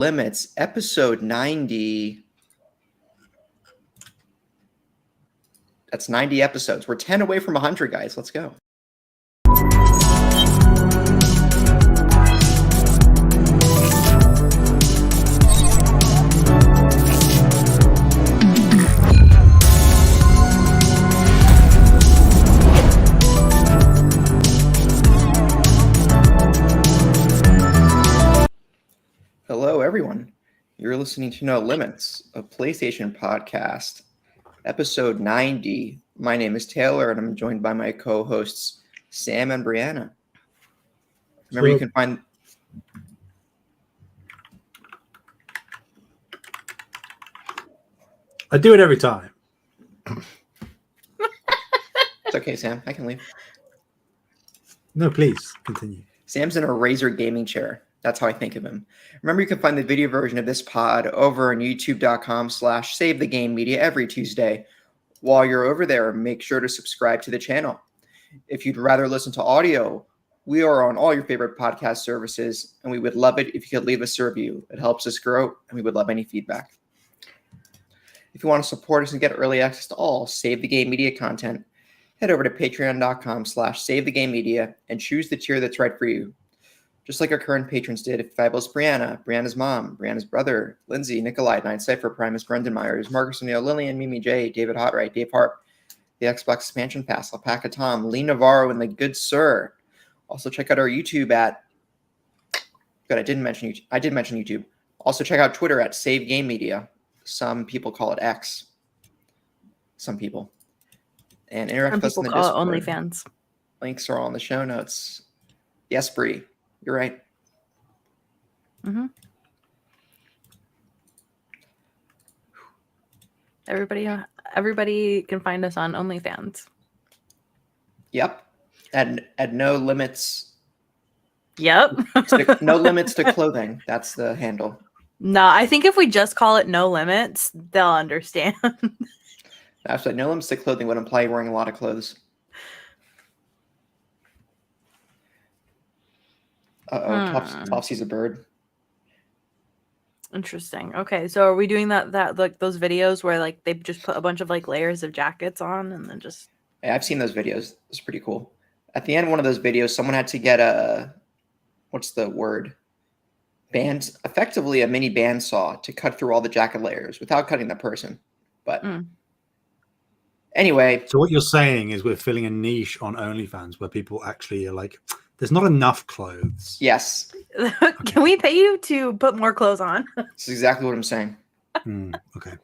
Limits, episode 90. That's 90 episodes. We're 10 away from 100, guys. Let's go. Hello, everyone. You're listening to No Limits, a PlayStation podcast, episode 90. My name is Taylor, and I'm joined by my co-hosts, Sam and Brianna. Remember, you can find... I do it every time. It's okay, Sam. I can leave. No, please, continue. Sam's in a Razer gaming chair. That's how I think of him. Remember, you can find the video version of this pod over on youtube.com/SaveTheGameMedia every Tuesday. While you're over there, make sure to subscribe to the channel. If you'd rather listen to audio, we are on all your favorite podcast services, and we would love it if you could leave us a review. It helps us grow, and we would love any feedback. If you want to support us and get early access to all Save the Game Media content, head over to patreon.com/SaveTheGameMedia and choose the tier that's right for you. Just like our current patrons did, Fabulous Brianna, Brianna's mom, Brianna's brother, Lindsay, Nikolai, Nine Cypher, Primus, Brendan Myers, Marcus O'Neill, Lillian, Mimi J, David Hotright, Dave Harp, the Xbox Expansion Pass, Alpaca Tom, Lee Navarro, and the Good Sir. Also check out our YouTube at... Good, I did mention YouTube. Also check out Twitter at Save Game Media. Some people call it X. Some people. And interact with us in the Discord. Some people call it OnlyFans. Links are all in the show notes. Yes, Bree. You're right. Mm-hmm. Everybody can find us on OnlyFans. Yep. At No Limits. Yep. No Limits to Clothing. That's the handle. No, I think if we just call it No Limits, they'll understand. Actually, No Limits to Clothing would imply you're wearing a lot of clothes. Topsy's a bird. Interesting. Okay, so are we doing that like those videos where like they just put a bunch of like layers of jackets on and then just... Yeah, I've seen those videos. It's pretty cool. At the end of one of those videos, someone had to get a... What's the word? Effectively a mini bandsaw to cut through all the jacket layers without cutting the person. But anyway. So what you're saying is we're filling a niche on OnlyFans where people actually are like... There's not enough clothes. Yes. Can we pay you to put more clothes on? That's exactly what I'm saying. Okay.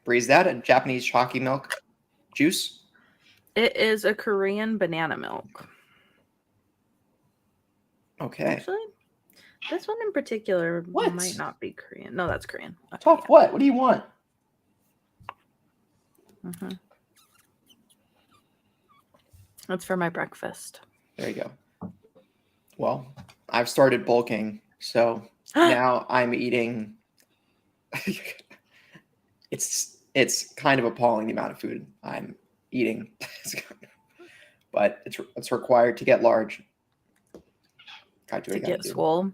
Bree, is that a Japanese chalky milk juice? It is a Korean banana milk. Okay. Actually, this one in particular What? might not be Korean. No, that's Korean. Okay, Talk what? What do you want? Mm-hmm. That's for my breakfast. There you go. Well, I've started bulking, so now I'm eating. It's kind of appalling the amount of food I'm eating, but it's required to get large. To get swole.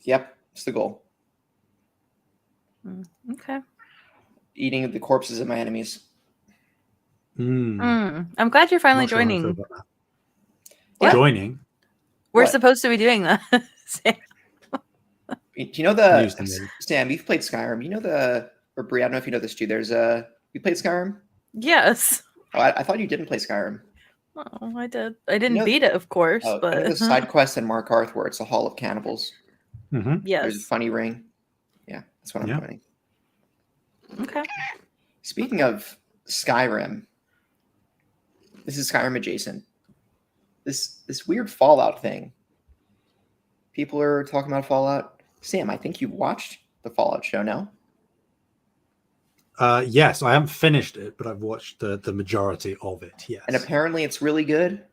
Yep, it's the goal. Okay. Eating the corpses of my enemies. I'm glad you're finally joining. Joining? We're supposed to be doing that. Do you know Sam, you've played Skyrim. You know or Bree, I don't know if you know this too. You played Skyrim? Yes. Oh, I thought you didn't play Skyrim. Oh, I did. I didn't beat it, of course. But the side quest in Mark Arth where it's the Hall of Cannibals. Mm-hmm. Yes. There's a funny ring. Yeah, that's what I'm doing. Okay. Speaking of Skyrim, this is Skyrim adjacent. This weird Fallout thing. People are talking about Fallout. Sam, I think you've watched the Fallout show now. Yes, I haven't finished it, but I've watched the majority of it. Yes, and apparently it's really good.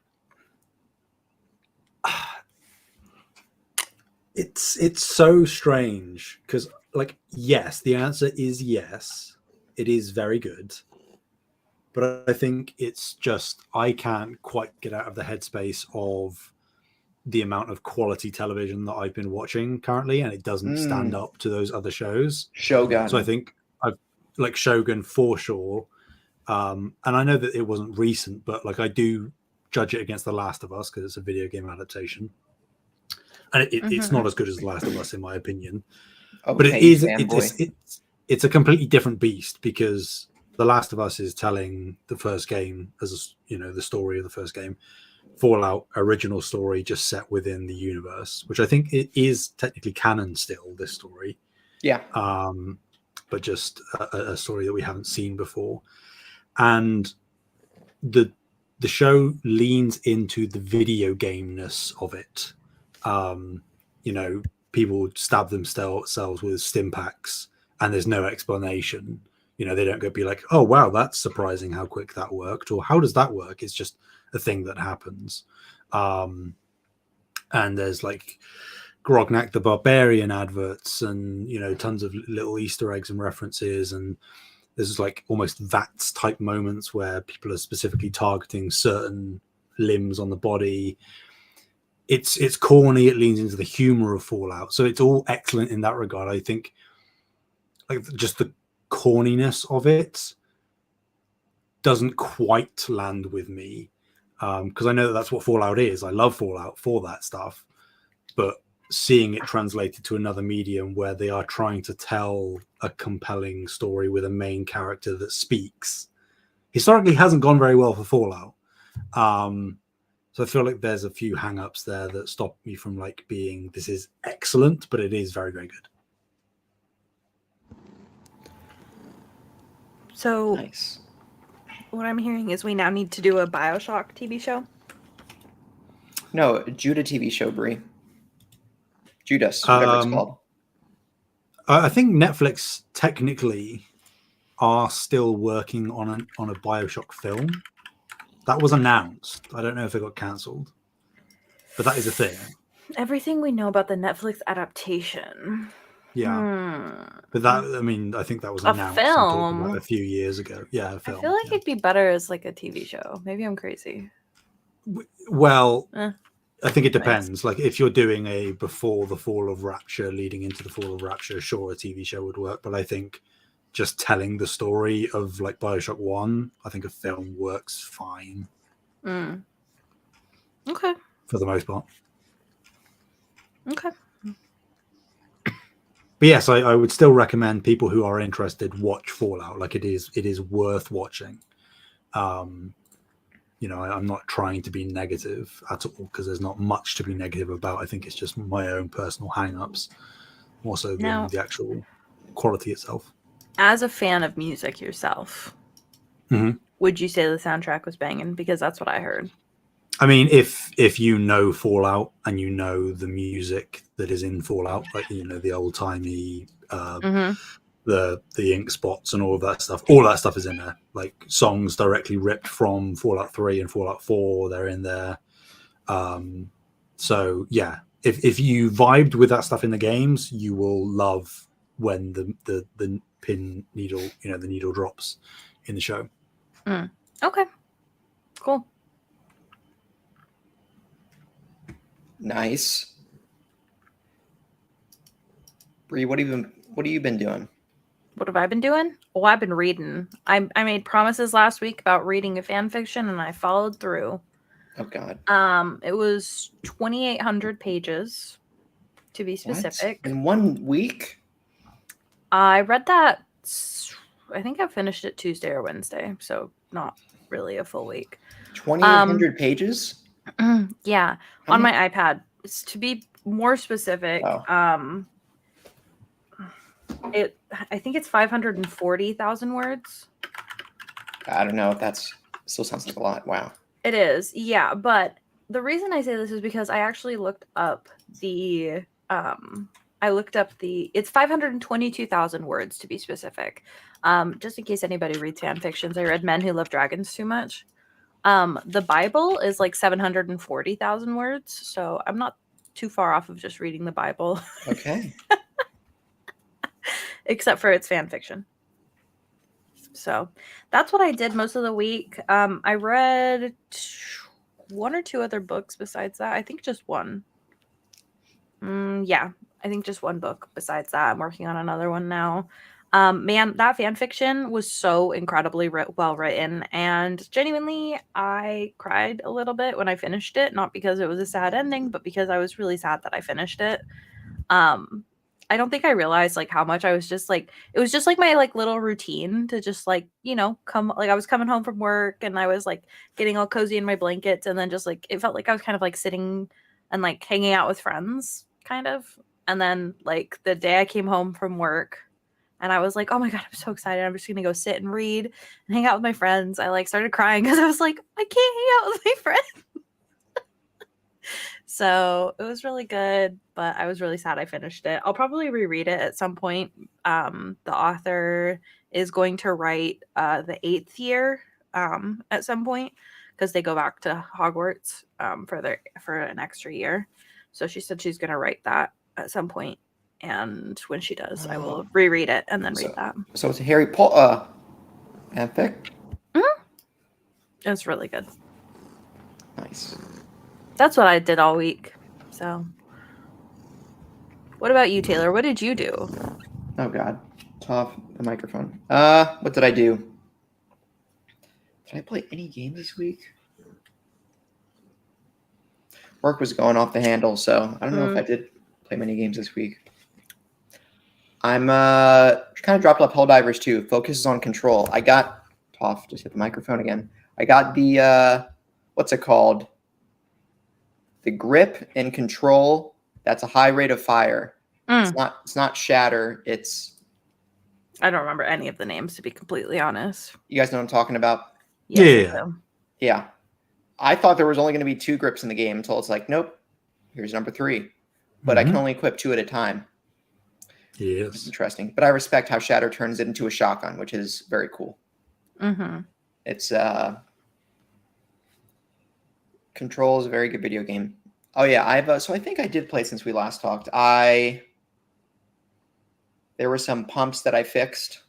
It's so strange because, like, yes, the answer is yes. It is very good, but I think it's just I can't quite get out of the headspace of the amount of quality television that I've been watching currently, and it doesn't stand up to those other shows. Shogun. So I think I've like Shogun for sure. And I know that it wasn't recent, but like I do judge it against The Last of Us because it's a video game adaptation, and it's not as good as The Last of Us in my opinion. But it is it's a completely different beast because The Last of Us is telling the first game as the story of the first game. Fallout original story just set within the universe, which I think it is technically canon still. This story, yeah, but just a story that we haven't seen before, and the show leans into the video game-ness of it. People stab themselves with stim packs and there's no explanation. They don't go be like, oh wow, that's surprising how quick that worked, or how does that work? It's just a thing that happens. And there's like Grognak the Barbarian adverts and tons of little Easter eggs and references, and there's like almost VATS type moments where people are specifically targeting certain limbs on the body. It's corny, it leans into the humor of Fallout, so it's all excellent in that regard. I think like just the corniness of it doesn't quite land with me, because I know that that's what Fallout is. I love Fallout for that stuff, but seeing it translated to another medium where they are trying to tell a compelling story with a main character that speaks historically hasn't gone very well for Fallout. So I feel like there's a few hang-ups there that stop me from like being, this is excellent, but it is very, very good. So nice. What I'm hearing is we now need to do a BioShock TV show. No, Judah TV show, Bree. Judas, whatever it's called. I think Netflix technically are still working on a BioShock film. That was announced. I don't know if it got cancelled, but that is a thing. Everything we know about the Netflix adaptation. Yeah. But that, I mean, I think that was announced a film a few years ago. Yeah, a film. I feel like it'd be better as like a TV show. Maybe I'm crazy. Well, I think it depends. Like if you're doing a before the fall of Rapture, leading into the fall of Rapture, sure, a TV show would work. But I think just telling the story of like BioShock 1, I think a film works fine. Okay. For the most part. Okay. But yes, I would still recommend people who are interested watch Fallout. Like it is worth watching. I'm not trying to be negative at all because there's not much to be negative about. I think it's just my own personal hang-ups more so than the actual quality itself. As a fan of music yourself, would you say the soundtrack was banging? Because that's what I heard. I mean, if you know Fallout and you know the music that is in Fallout, like the old timey, the ink spots and all of that stuff is in there. Like songs directly ripped from Fallout 3 and Fallout 4, they're in there. So yeah, if you vibed with that stuff in the games, you will love when the pin needle, the needle drops in the show. Okay, cool. Nice. Bree, what have you been doing? What have I been doing? Oh, I've been reading. I made promises last week about reading a fan fiction, and I followed through. Oh God. It was 2,800 pages, to be specific. What? In 1 week? I read that. I think I finished it Tuesday or Wednesday, so not really a full week. 2,800 pages? Yeah, on my iPad. To be more specific, I think it's 540,000 words. I don't know if that's still sounds like a lot. Wow. It is, yeah. But the reason I say this is because I actually looked up the. It's 522,000 words to be specific. Just in case anybody reads fan fictions, I read Men Who Love Dragons too much. The Bible is like 740,000 words, so I'm not too far off of just reading the Bible. Okay. Except for its fan fiction. So that's what I did most of the week. I read one or two other books besides that. I think just one. Yeah, I think just one book besides that. I'm working on another one now. Man, that fan fiction was so incredibly well written, and genuinely, I cried a little bit when I finished it. Not because it was a sad ending, but because I was really sad that I finished it. I don't think I realized like how much I was just like it was just like my like little routine to just like, come like I was coming home from work and I was like getting all cozy in my blankets and then just like it felt like I was kind of like sitting and like hanging out with friends kind of. And then like the day I came home from work and I was like, "Oh my god, I'm so excited. I'm just going to go sit and read and hang out with my friends." I like started crying cuz I was like, "I can't hang out with my friends." So it was really good, but I was really sad I finished it. I'll probably reread it at some point. The author is going to write the 8th year at some point because they go back to Hogwarts for an extra year. So she said she's going to write that at some point, and when she does, I will reread it and then read that. So it's a Harry Potter fanfic. It's really good. Nice. That's what I did all week. So, what about you, Taylor? What did you do? Oh God, it's off the microphone. What did I do? Did I play any games this week? Work was going off the handle, so I don't know if I did play many games this week. I'm kind of dropped off Helldivers 2. Focuses on control. I got off. Just hit the microphone again. I got the what's it called? The grip and control. That's a high rate of fire. It's not shatter. I don't remember any of the names, to be completely honest. You guys know what I'm talking about? Yeah. Yeah. I thought there was only going to be 2 grips in the game until it's like, nope, here's number 3. But I can only equip 2 at a time. Yes. It's interesting. But I respect how shatter turns it into a shotgun, which is very cool. It's Control is a very good video game. Oh yeah, so I think I did play since we last talked. There were some pumps that I fixed,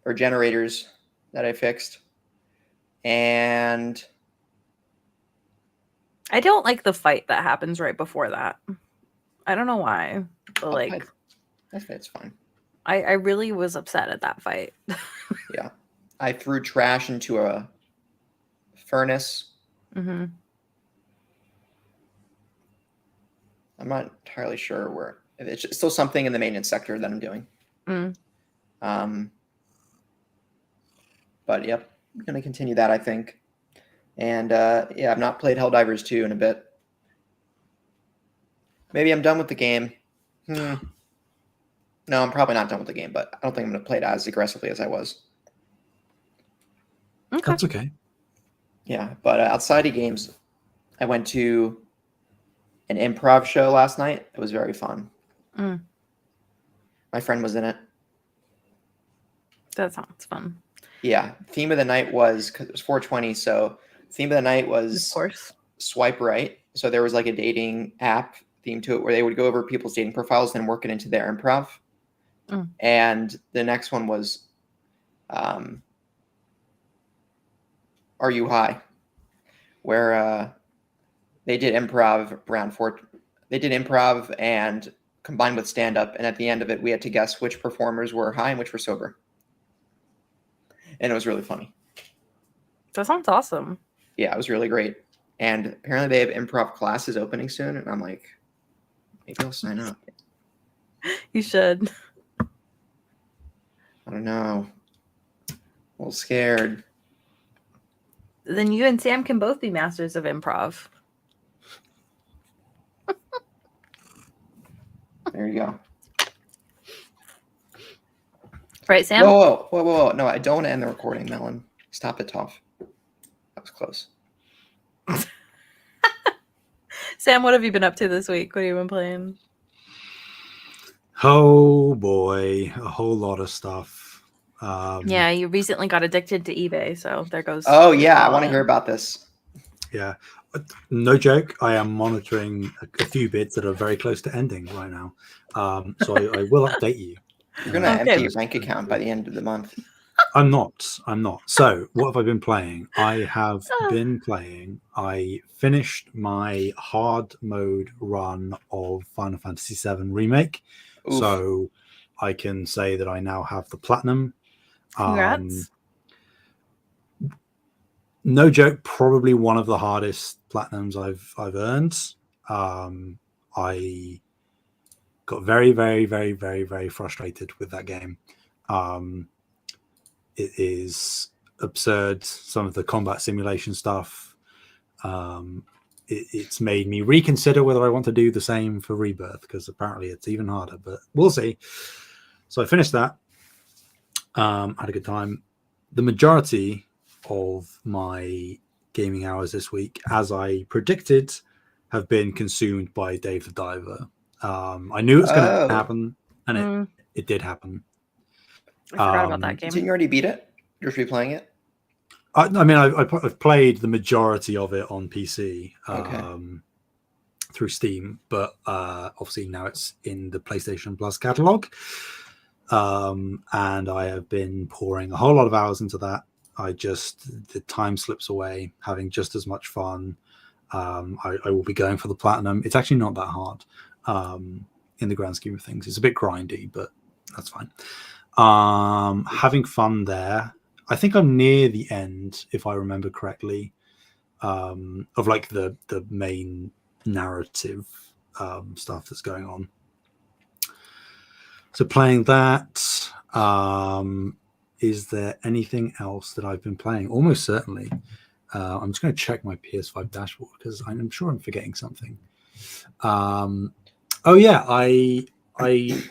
or generators that I fixed, and I don't like the fight that happens right before that. I don't know why, but like that's fine. I really was upset at that fight. Yeah, I threw trash into a furnace. I'm not entirely sure where. It's still something in the maintenance sector that I'm doing. But yep, I'm going to continue that, I think. And yeah, I've not played Helldivers 2 in a bit. Maybe I'm done with the game. No, I'm probably not done with the game, but I don't think I'm going to play it as aggressively as I was. Okay. That's okay. Yeah, but outside of games, I went to an improv show last night. It was very fun. My friend was in it. That sounds fun. Yeah, theme of the night was, because it was 420, so theme of the night was Of course. swipe right. So there was like a dating app theme to it where they would go over people's dating profiles and work it into their improv. And the next one was Are You High? Where they did improv and combined with stand-up, and at the end of it we had to guess which performers were high and which were sober. And it was really funny. That sounds awesome. Yeah, it was really great. And apparently they have improv classes opening soon, and I'm like, maybe I'll sign up. You should. I don't know. A little scared. Then you and Sam can both be masters of improv. There you go. Right, Sam? Whoa. No, I don't want to end the recording, Melon. Stop it, Toph. That was close. Sam, what have you been up to this week? What have you been playing? Oh boy, a whole lot of stuff. Yeah, you recently got addicted to eBay, so there goes. Oh yeah, I want to hear about this. Yeah, no joke. I am monitoring a few bids that are very close to ending right now. So I will update you. You're gonna empty your bank account by the end of the month. I'm not. So, what have I been playing? I finished my hard mode run of Final Fantasy VII Remake. Oof. So, I can say that I now have the platinum. Congrats. No joke, probably one of the hardest platinums I've earned. I got very, very, very, very, very frustrated with that game. It is absurd, some of the combat simulation stuff. It's made me reconsider whether I want to do the same for Rebirth, because apparently it's even harder, but we'll see. So I finished that. Had a good time. The majority of my gaming hours this week, as I predicted, have been consumed by Dave the Diver. I knew it was going to happen, and it did happen. I forgot about that game. Didn't you already beat it? You're replaying it? I mean, I've played the majority of it on PC through Steam, but obviously now it's in the PlayStation Plus catalog. And I have been pouring a whole lot of hours into that. The time slips away, having just as much fun. I will be going for the platinum. It's actually not that hard in the grand scheme of things. It's a bit grindy, but that's fine. Having fun there. I think I'm near the end, if I remember correctly, of like the main narrative stuff that's going on. So playing that. Is there anything else that I've been playing? Almost certainly. I'm just going to check my PS5 dashboard because I'm sure I'm forgetting something. Oh yeah, I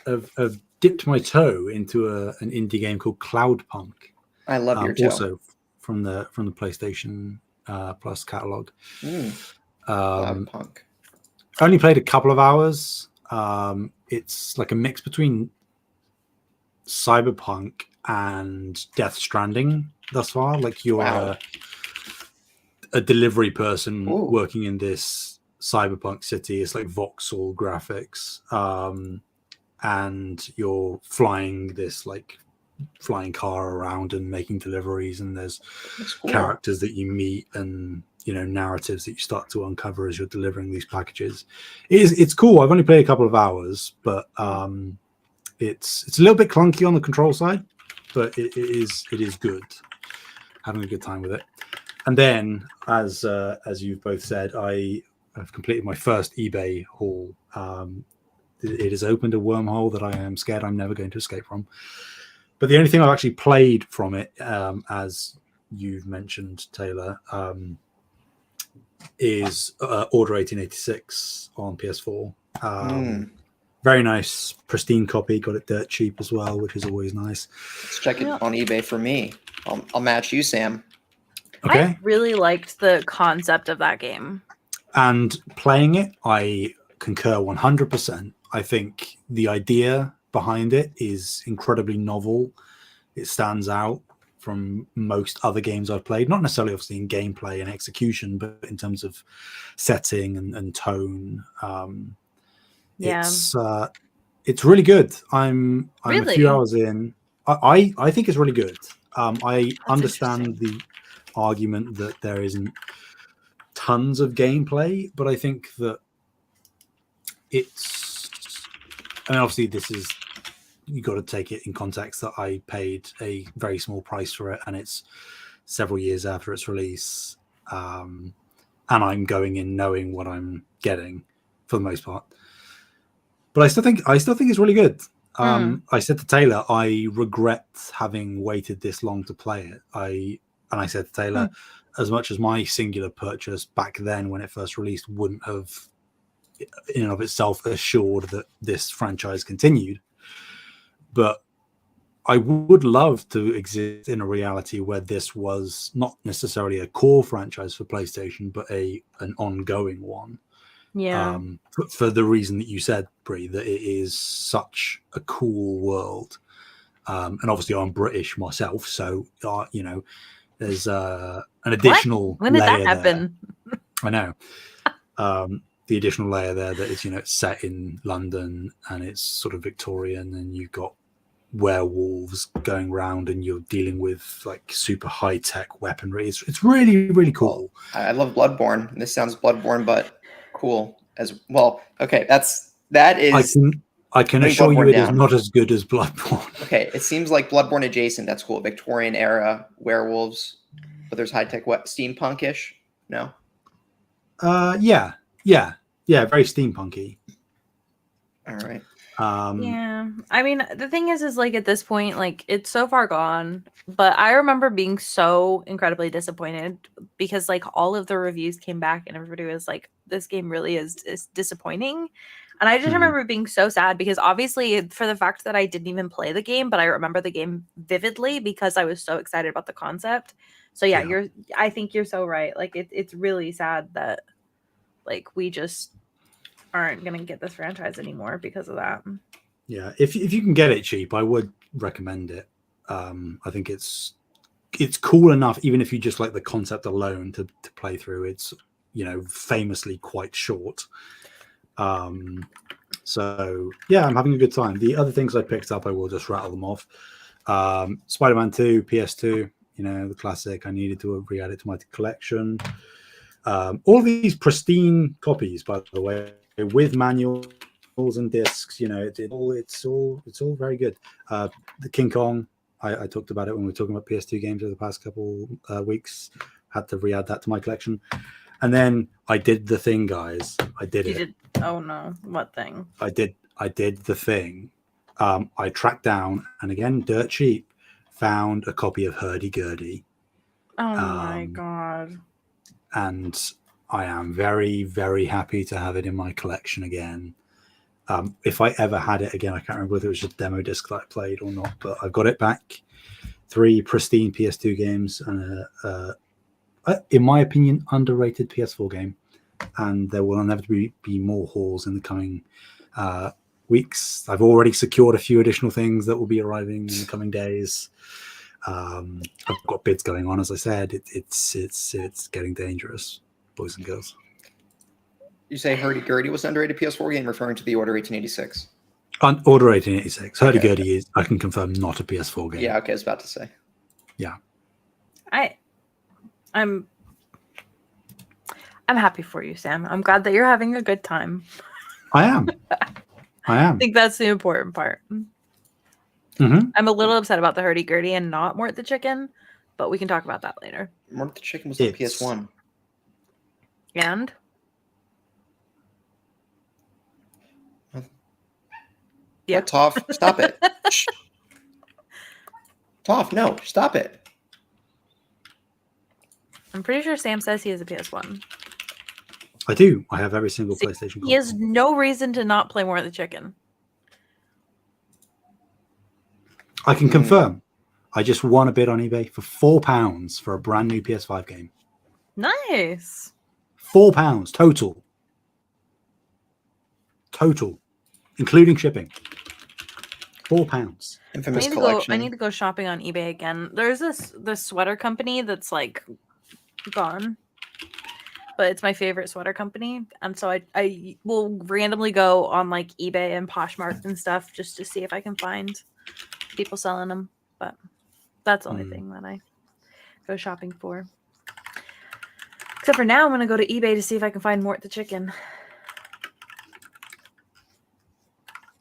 have dipped my toe into an indie game called Cloudpunk. I love your toe. Also from the PlayStation Plus catalog. Cloudpunk. I only played a couple of hours. It's like a mix between Cyberpunk and Death Stranding thus far. Like you're a delivery person working in this cyberpunk city. It's like voxel graphics, and you're flying this like flying car around and making deliveries, and there's characters that you meet and narratives that you start to uncover as you're delivering these packages. It's cool. I've only played a couple of hours, but it's a little bit clunky on the control side, but it is good. Having a good time with it. And then, as you've both said, I have completed my first eBay haul. It has opened a wormhole that I am scared I'm never going to escape from. But the only thing I've actually played from it, as you've mentioned, Taylor, is Order 1886 on PS4. Very nice, pristine copy. Got it dirt cheap as well, which is always nice. Let's check it on eBay for me. I'll match you, Sam. Okay. I really liked the concept of that game. And playing it, I concur 100%. I think the idea behind it is incredibly novel. It stands out from most other games I've played, not necessarily obviously in gameplay and execution, but in terms of setting and tone. It's really good. I'm a few hours in. I think it's really good. I understand the argument that there isn't tons of gameplay, but I think that obviously this is, you got to take it in context that I paid a very small price for it, and it's several years after its release, and I'm going in knowing what I'm getting for the most part. But I still think it's really good. I said to Taylor, I regret having waited this long to play it. I said to Taylor, as much as my singular purchase back then when it first released wouldn't have in and of itself assured that this franchise continued, but I would love to exist in a reality where this was not necessarily a core franchise for PlayStation, but an ongoing one. Yeah. For the reason that you said, Bree, that it is such a cool world. And obviously I'm British myself, so there's an additional when did layer that happen there. I know. The additional layer there that is, it's set in London and it's sort of Victorian, and you've got werewolves going around and you're dealing with like super high tech weaponry. It's really, really cool. I love Bloodborne. This sounds Bloodborne, but cool as well. Okay, that is. I can putting assure you Bloodborne it is down. not as good as Bloodborne. Okay, it seems like Bloodborne adjacent. That's cool. Victorian era werewolves, but there's high tech steampunk-ish. No. Yeah, very steampunky. All right. Yeah, I mean, the thing is like at this point, like it's so far gone. But I remember being so incredibly disappointed because like all of the reviews came back and everybody was like, "This game really is disappointing." And I just remember being so sad because obviously for the fact that I didn't even play the game, but I remember the game vividly because I was so excited about the concept. So yeah. I think you're so right. Like it's really sad that like we just aren't going to get this franchise anymore because of that. Yeah. If you can get it cheap, I would recommend it. I think it's cool enough, even if you just like the concept alone to play through. It's, famously quite short. So yeah, I'm having a good time. The other things I picked up, I will just rattle them off. Spider-Man 2, PS2, the classic. I needed to re-add it to my collection. All these pristine copies, by the way, with manuals and discs. It's all very good. The King Kong, I talked about it when we were talking about PS2 games over the past couple weeks. Had to re-add that to my collection. And then I did the thing, guys. I did it. Oh no, what thing? I did the thing. I tracked down, and again, dirt cheap, found a copy of Hurdy-Gurdy. Oh my god. And I am very, very happy to have it in my collection again. If I ever had it again, I can't remember whether it was just a demo disc that I played or not, but I've got it back. 3 pristine PS2 games and in my opinion, underrated PS4 game. And there will inevitably be more hauls in the coming weeks. I've already secured a few additional things that will be arriving in the coming days. I've got bids going on, as I said. It's getting dangerous, boys and girls. You say Hurdy-Gurdy was an underrated PS4 game, referring to the Order 1886. Order 1886. Hurdy-Gurdy is, I can confirm, not a PS4 game. Yeah, okay, I was about to say. Yeah. I'm happy for you, Sam. I'm glad that you're having a good time. I am. I think that's the important part. Mm-hmm. I'm a little upset about the Hurdy-Gurdy and not Mort the Chicken, but we can talk about that later. Mort the Chicken was on PS1. And? Yeah, Toph, stop it. Shh. Toph, no, stop it. I'm pretty sure Sam says he has a PS1. I do. I have every single PlayStation console. He has no reason to not play Mort the Chicken. I can confirm. I just won a bid on eBay for £4 for a brand new PS5 game. Nice. £4 total, including shipping. £4. Infamous collection. I need to go shopping on eBay again. There's this sweater company that's like gone, but it's my favorite sweater company, and so I will randomly go on like eBay and Poshmark and stuff just to see if I can find people selling them. But that's the only thing that I go shopping for. Except for now, I'm gonna go to eBay to see if I can find Mort the Chicken.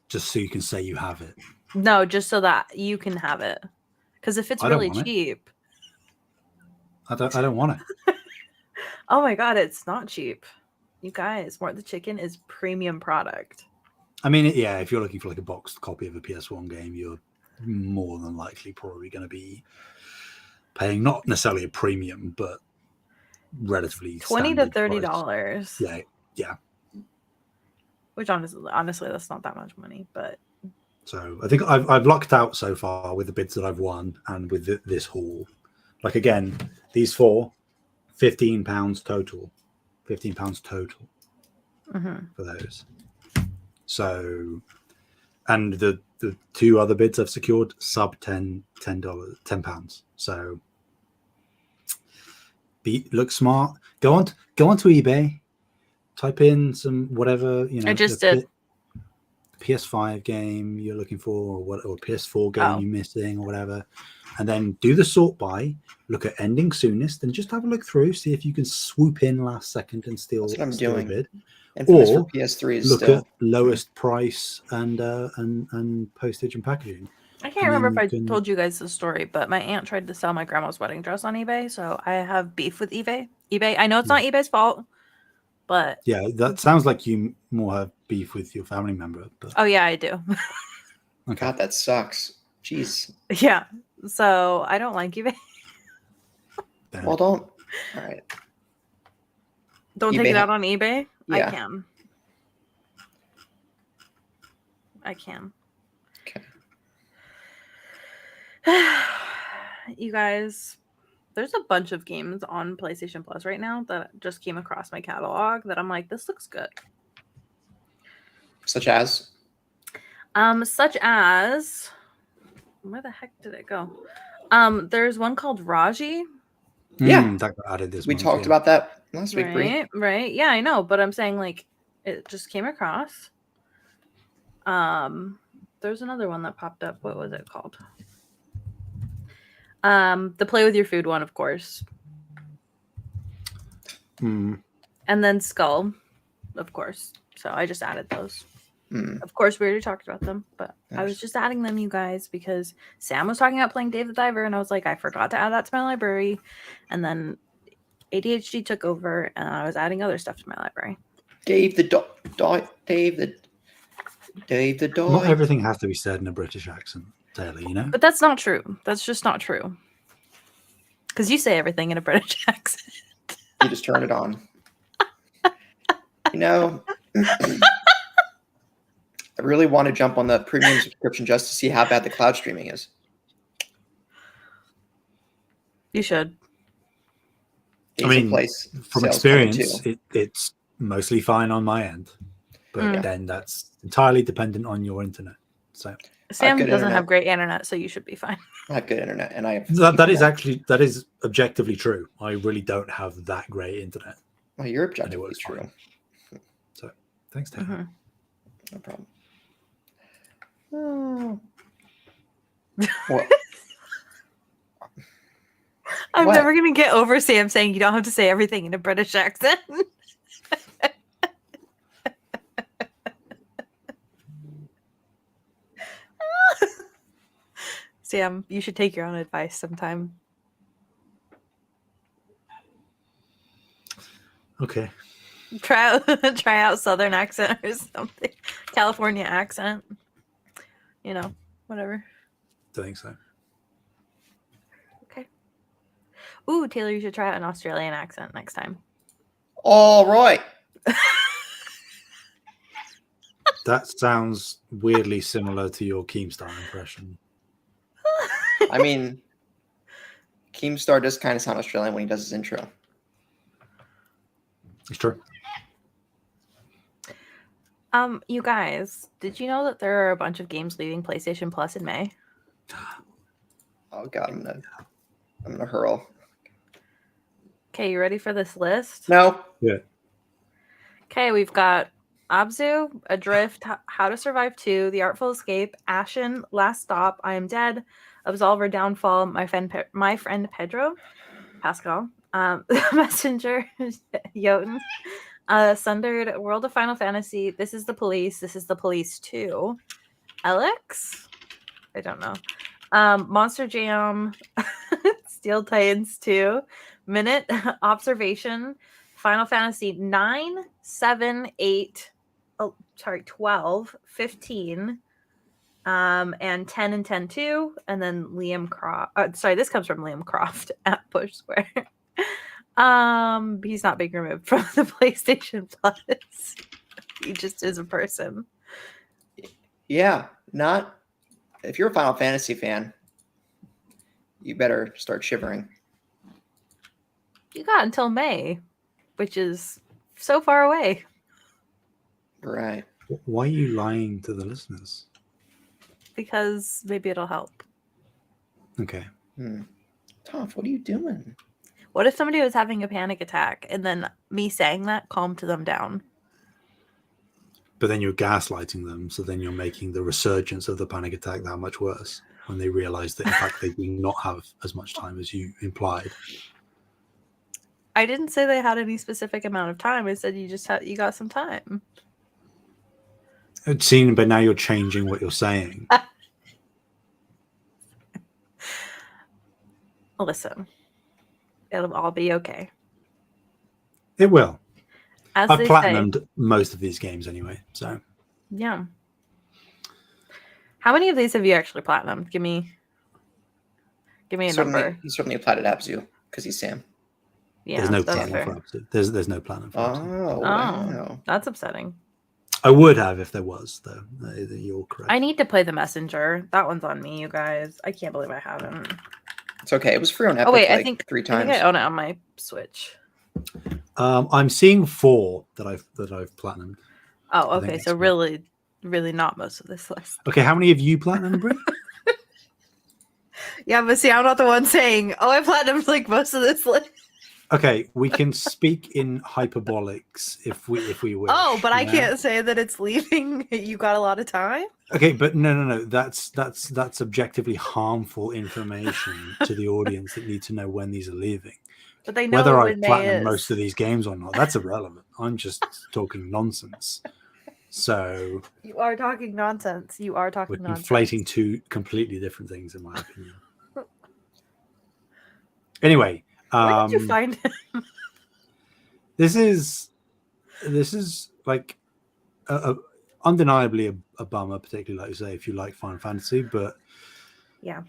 Just so you can say you have it. No, just so that you can have it. Because if it's really cheap. I don't want it. Oh my god, it's not cheap. You guys, Mort the Chicken is premium product. I mean, yeah, if you're looking for like a boxed copy of a PS1 game, you're more than likely probably going to be paying not necessarily a premium, but relatively $20 to $30. Price. Yeah. Which honestly, that's not that much money, but. So I think I've lucked out so far with the bids that I've won and with this haul. Like again, these 4, £15 total. £15 total for those. So, and the 2 other bids I've secured sub £10. So, look smart. Go onto eBay. Type in some whatever, I just did. PS5 game you're looking for, or PS4 game Oh. you're missing, or whatever, and then do the sort by. Look at ending soonest, and just have a look through, see if you can swoop in last second and steal That's what I'm steal doing. a bid. Infamous for Or PS3 is look still. at lowest price and postage and packaging. I can't And remember if then I you can- told you guys the story, but my aunt tried to sell my grandma's wedding dress on eBay, so I have beef with eBay. I know it's not eBay's fault, but Yeah, that sounds like you more have beef with your family member. But oh yeah, I do. okay. God, that sucks. Jeez. Yeah, so I don't like eBay. Damn Well, it. don't. All right. Don't take eBay it ha- out on eBay. Yeah. I can. Okay. You guys, there's a bunch of games on PlayStation Plus right now that just came across my catalog that I'm like, this looks good. Such as. Such as, where the heck did it go? There's one called Raji. Yeah. That got added this We month, talked yeah. about that last week, Bree. Right. Yeah, I know, but I'm saying like it just came across. There's another one that popped up. What was it called? The play with your food one, of course. Mm. And then Skull, of course. So I just added those. Hmm. Of course, we already talked about them, but I was Nice. just adding them, you guys, because Sam was talking about playing Dave the Diver, and I was like, I forgot to add that to my library. And then ADHD took over, and I was adding other stuff to my library. Dave the dog. Not everything has to be said in a British accent, Taylor, you know? But that's not true. That's just not true. Because you say everything in a British accent. You just turn it on. You know, I really want to jump on the premium subscription just to see how bad the cloud streaming is. You should. Days I of mean, Place From sales coming experience, too. it's mostly fine on my end. But Mm. then that's entirely dependent on your internet. So Sam good doesn't internet. have great internet, so you should be fine. I have good internet, and I have that is objectively true. I really don't have that great internet. Well, you're And it objectively works true. fine. So thanks, Taylor. Mhm. No problem. Oh. What? I'm What? never going to get over Sam saying you don't have to say everything in a British accent. Sam, you should take your own advice sometime. Okay. Try out Southern accent or something. California accent. You know, whatever. Don't think so. Okay. Ooh, Taylor, you should try out an Australian accent next time. All right. That sounds weirdly similar to your Keemstar impression. I mean, Keemstar does kind of sound Australian when he does his intro. It's true. You guys, did you know that there are a bunch of games leaving PlayStation Plus in May? Oh God, I'm gonna hurl. Okay, you ready for this list? No. Yeah. Okay, we've got Abzu, Adrift, How to Survive 2, The Artful Escape, Ashen, Last Stop, I Am Dead, Absolver, Downfall, My Friend Pedro, Pascal, Messenger, Jotun, Sundered, World of Final Fantasy, This is the Police 2, Alex, I don't know, Monster Jam, Steel Titans 2, Minute, Observation, Final Fantasy 9, 7, 8, 12, 15, and 10 and 10 2, and then Liam Croft. Sorry, this comes from Liam Croft at Push Square. He's not being removed from the PlayStation Plus. He just is a person. Yeah, not. If you're a Final Fantasy fan, you better start shivering. You got until May, which is so far away. Right. Why are you lying to the listeners? Because maybe it'll help. Okay. Toph, what are you doing? What if somebody was having a panic attack and then me saying that calmed them down? but then you're gaslighting them, so then you're making the resurgence of the panic attack that much worse when they realize that in fact they do not have as much time as you implied. I didn't say they had any specific amount of time. I said you got some time. I'd seen, but now you're changing what you're saying. Listen, it'll all be okay. It will. As I've they platinumed say. most of these games anyway, so Yeah. How many of these have you actually platinumed? Give me a number. He certainly applied at Abzu because he's Sam. Yeah, there's no that's platinum fair. for Abzu. There's no platinum for Abzu. Oh, wow. That's upsetting. I would have if there was, though. You're correct. I need to play the Messenger. That one's on me, you guys. I can't believe I haven't. It's okay. It was free on Epic I think 3 times. I think I own it on my Switch. I'm seeing 4 that I've platinumed. Oh, okay. So really not most of this list. Okay, how many have you platinumed, Bree? Yeah, but see, I'm not the one saying, I platinumed like most of this list. Okay, we can speak in hyperbolics if we wish. Oh, but I can't say that it's leaving. You got a lot of time. Okay, but no. That's objectively harmful information to the audience that need to know when these are leaving. But they know whether I when platinum most of these games or not. That's irrelevant. I'm just talking nonsense. So you are talking nonsense. We're conflating 2 completely different things, in my opinion. Anyway. Where did you find him? This is like undeniably a bummer, particularly like you say if you like Final Fantasy, but yeah,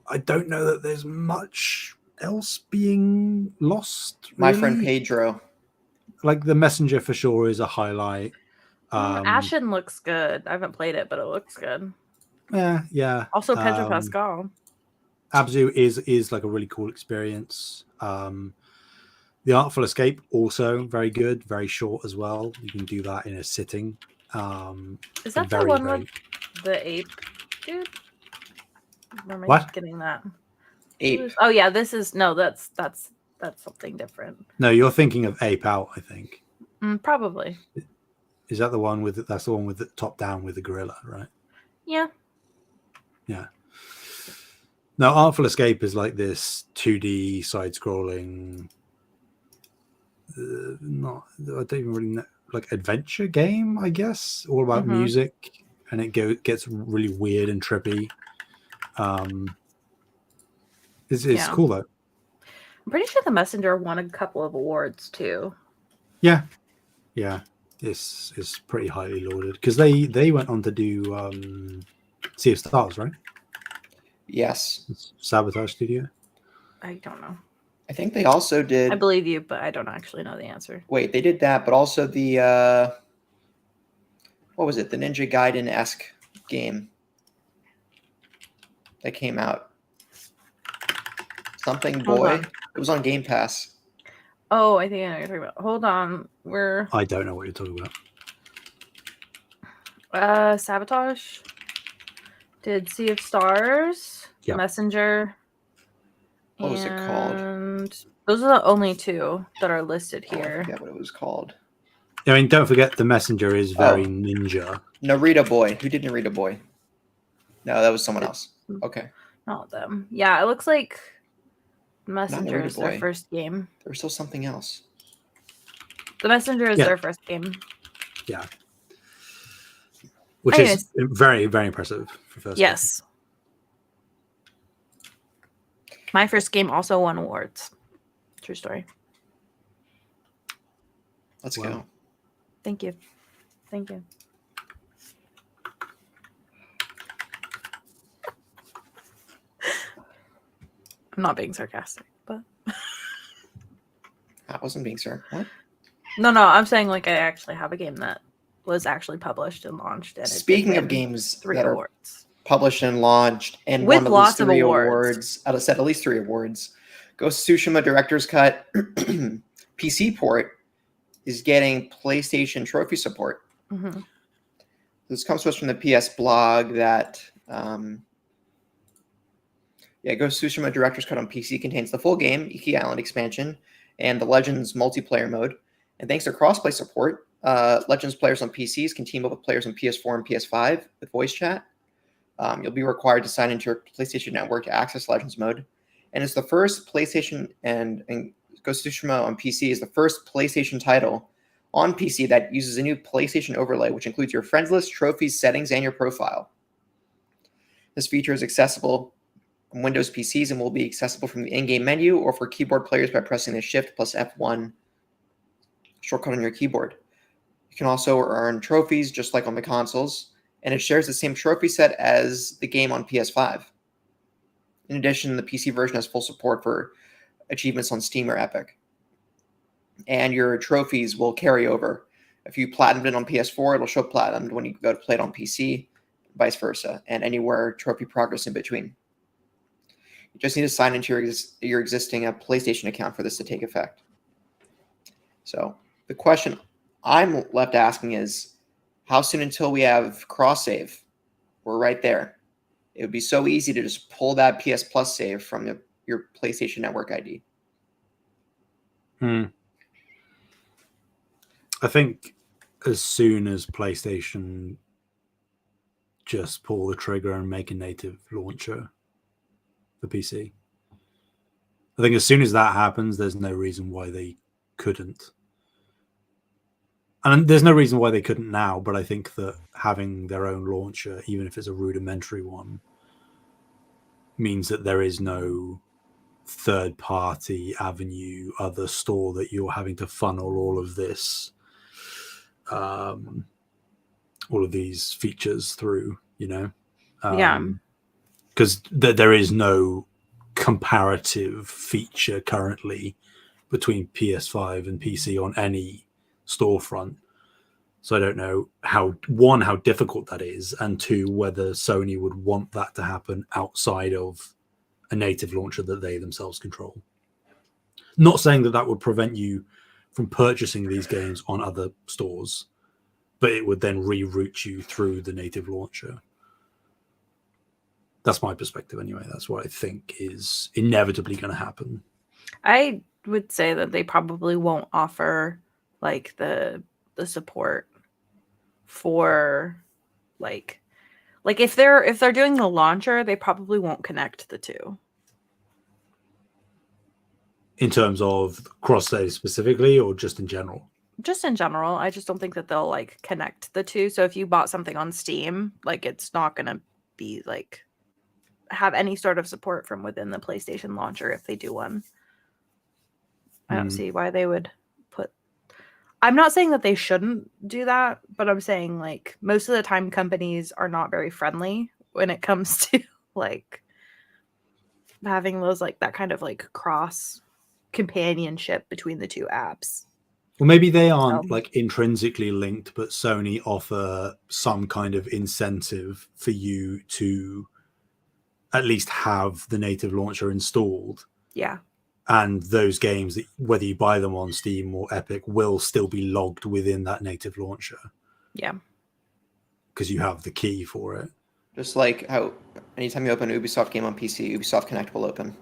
I don't know that there's much else being lost. My really. friend Pedro, like the Messenger for sure is a highlight. Ashen looks good. I haven't played it, but it looks good. Yeah. Also, Pedro Pascal. Abzu is like a really cool experience. The Artful Escape also very good, very short as well. You can do that in a sitting. Is that the one with the ape dude? Or am I what? Getting that? Ape. Oh yeah, this is that's something different. No, you're thinking of Ape Out, I think. Probably. Is that the one with? That's the one with the top down with the gorilla, right? Yeah. Yeah. Now, Artful Escape is like this 2D side-scrolling, I don't even really know, like adventure game, I guess, all about music, and it gets really weird and trippy. It's cool though. I'm pretty sure the Messenger won a couple of awards too. Yeah, it's pretty highly lauded because they went on to do Sea of Stars, right? Yes. Sabotage Studio. I don't know. I think they also did. I believe you, but I don't actually know the answer. Wait, they did that, but also the what was it? The Ninja Gaiden-esque game that came out. Something Boy. It was on Game Pass. Oh, I think I know what you're talking about. Hold on. I don't know what you're talking about. Sabotage. Did Sea of Stars, yep. Messenger. What was it called? And those are the only 2 that are listed here. I forget what it was called. I mean, don't forget the Messenger is very ninja. Narita Boy. Who did Narita Boy? No, that was someone else. Okay. Not them. Yeah, it looks like Messenger is their first game. There was still something else. The Messenger is their first game. Yeah. Which is very, very impressive for first. Yes. Game. My first game also won awards. True story. Let's go. Thank you. I'm not being sarcastic, but I wasn't being sarcastic. What? No, I'm saying like I actually have a game that was actually published and launched. And speaking of games 3 that awards. Are published and launched and with won lots at least 3 of awards. At least 3 awards. Ghost of Tsushima Director's Cut PC port is getting PlayStation trophy support. Mm-hmm. This comes to us from the PS blog that Ghost of Tsushima Director's Cut on PC contains the full game, Iki Island expansion, and the Legends multiplayer mode. And thanks to crossplay support, Legends players on PCs can team up with players on PS4 and PS5 with voice chat. You'll be required to sign into your PlayStation Network to access Legends mode. And it's the first PlayStation and Ghost of Tsushima on PC is the first PlayStation title on PC that uses a new PlayStation overlay, which includes your friends list, trophies, settings, and your profile. This feature is accessible on Windows PCs and will be accessible from the in-game menu or for keyboard players by pressing the Shift plus F1 shortcut on your keyboard. You can also earn trophies just like on the consoles, and it shares the same trophy set as the game on PS5. In addition, the PC version has full support for achievements on Steam or Epic. And your trophies will carry over. If you platinumed it on PS4, it'll show platinumed when you go to play it on PC, vice versa, and anywhere trophy progress in between. You just need to sign into your existing PlayStation account for this to take effect. So the question I'm left asking is, how soon until we have cross-save? We're right there. It would be so easy to just pull that PS Plus save from your PlayStation Network ID. I think as soon as PlayStation just pull the trigger and make a native launcher for PC, I think as soon as that happens, there's no reason why they couldn't. And there's no reason why they couldn't now, but I think that having their own launcher, even if it's a rudimentary one, means that there is no third-party avenue, other store that you're having to funnel all of this, all of these features through, you know? Because there is no comparative feature currently between PS5 and PC on any storefront. So I don't know how difficult that is, and two, whether Sony would want that to happen outside of a native launcher that they themselves control. Not saying that would prevent you from purchasing these games on other stores, but it would then reroute you through the native launcher. That's my perspective anyway. That's what I think is inevitably going to happen. I would say that they probably won't offer like the support for like if they're doing the launcher, they probably won't connect the two. In terms of cross-save specifically, or just in general? Just in general. I just don't think that they'll like connect the two. So if you bought something on Steam, like it's not gonna be like have any sort of support from within the PlayStation launcher if they do one. I don't see why they would put. I'm not saying that they shouldn't do that, but I'm saying like most of the time companies are not very friendly when it comes to like having those like that kind of like cross companionship between the two apps. Well, maybe they aren't like intrinsically linked, but Sony offer some kind of incentive for you to at least have the native launcher installed. Yeah. And those games, whether you buy them on Steam or Epic, will still be logged within that native launcher. Yeah. Because you have the key for it. Just like how anytime you open an Ubisoft game on PC, Ubisoft Connect will open.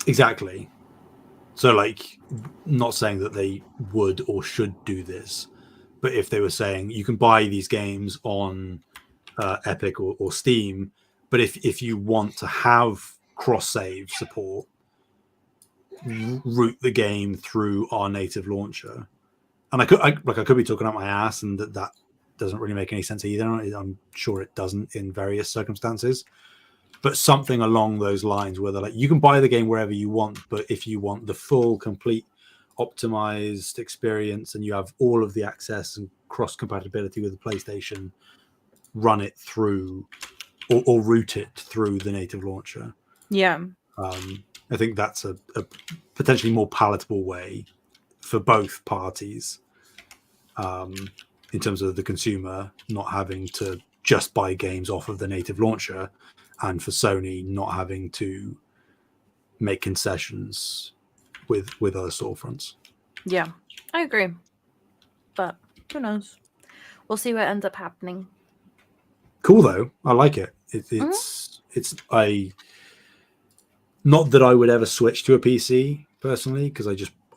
Exactly. So, like, not saying that they would or should do this, but if they were saying you can buy these games on Epic or Steam, but if you want to have cross-save support, route the game through our native launcher. And I could be talking out my ass, and that doesn't really make any sense either. I'm sure it doesn't in various circumstances. But something along those lines where they're like, you can buy the game wherever you want, but if you want the full, complete, optimized experience and you have all of the access and cross-compatibility with the PlayStation, run it through or route it through the native launcher. Yeah. I think that's a potentially more palatable way for both parties in terms of the consumer not having to just buy games off of the native launcher, and for Sony not having to make concessions with other storefronts. Yeah, I agree. But who knows? We'll see what ends up happening. Cool though. I like it. It's not that I would ever switch to a PC personally, because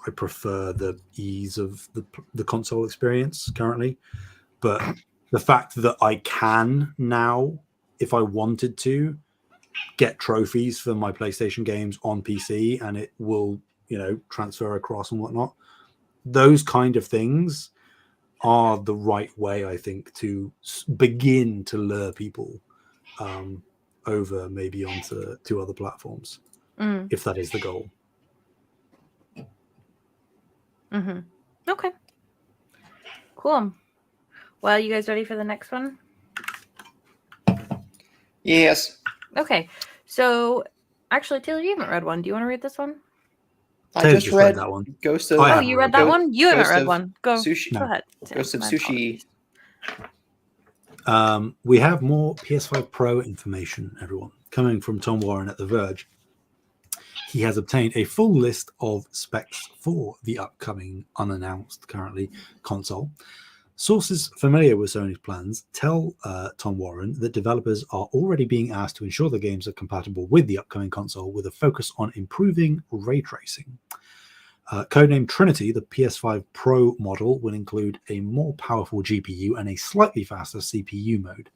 I prefer the ease of the console experience currently. But the fact that I can now, if I wanted to, get trophies for my PlayStation games on PC, and it will, transfer across and whatnot. Those kind of things are the right way, I think, to begin to lure people over maybe onto to other platforms, if that is the goal. Mm-hmm. Okay. Cool. Well, you guys ready for the next one? Yes. Okay. So, actually, Taylor, you haven't read one. Do you want to read this one? I Taylor's just read that one. Ghost of. I Oh, you read that one? You haven't Ghost read of one. Go. Sushi. Go ahead. Ghost of My Sushi. apologies. We have more PS5 Pro information, everyone, coming from Tom Warren at The Verge. He has obtained a full list of specs for the upcoming, unannounced currently, console. Sources familiar with Sony's plans tell Tom Warren that developers are already being asked to ensure the games are compatible with the upcoming console, with a focus on improving ray tracing. Codenamed Trinity, the PS5 Pro model will include a more powerful GPU and a slightly faster CPU mode.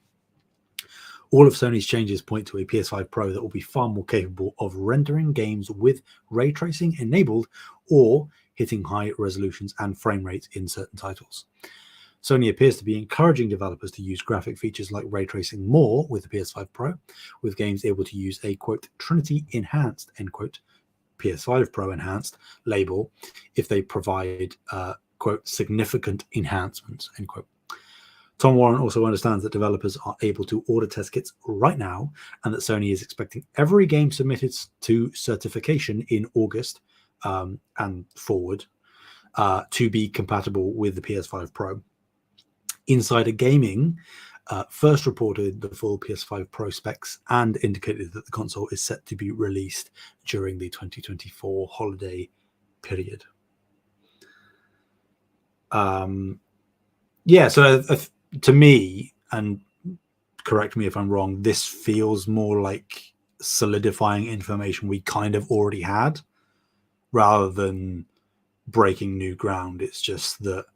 All of Sony's changes point to a PS5 Pro that will be far more capable of rendering games with ray tracing enabled or hitting high resolutions and frame rates in certain titles. Sony appears to be encouraging developers to use graphic features like ray tracing more with the PS5 Pro, with games able to use a, quote, Trinity enhanced, end quote, PS5 Pro enhanced label if they provide, quote, significant enhancements, end quote. Tom Warren also understands that developers are able to order test kits right now, and that Sony is expecting every game submitted to certification in August and forward to be compatible with the PS5 Pro. Insider Gaming first reported the full PS5 Pro specs and indicated that the console is set to be released during the 2024 holiday period. So to me, and correct me if I'm wrong, this feels more like solidifying information we kind of already had rather than breaking new ground. It's just that,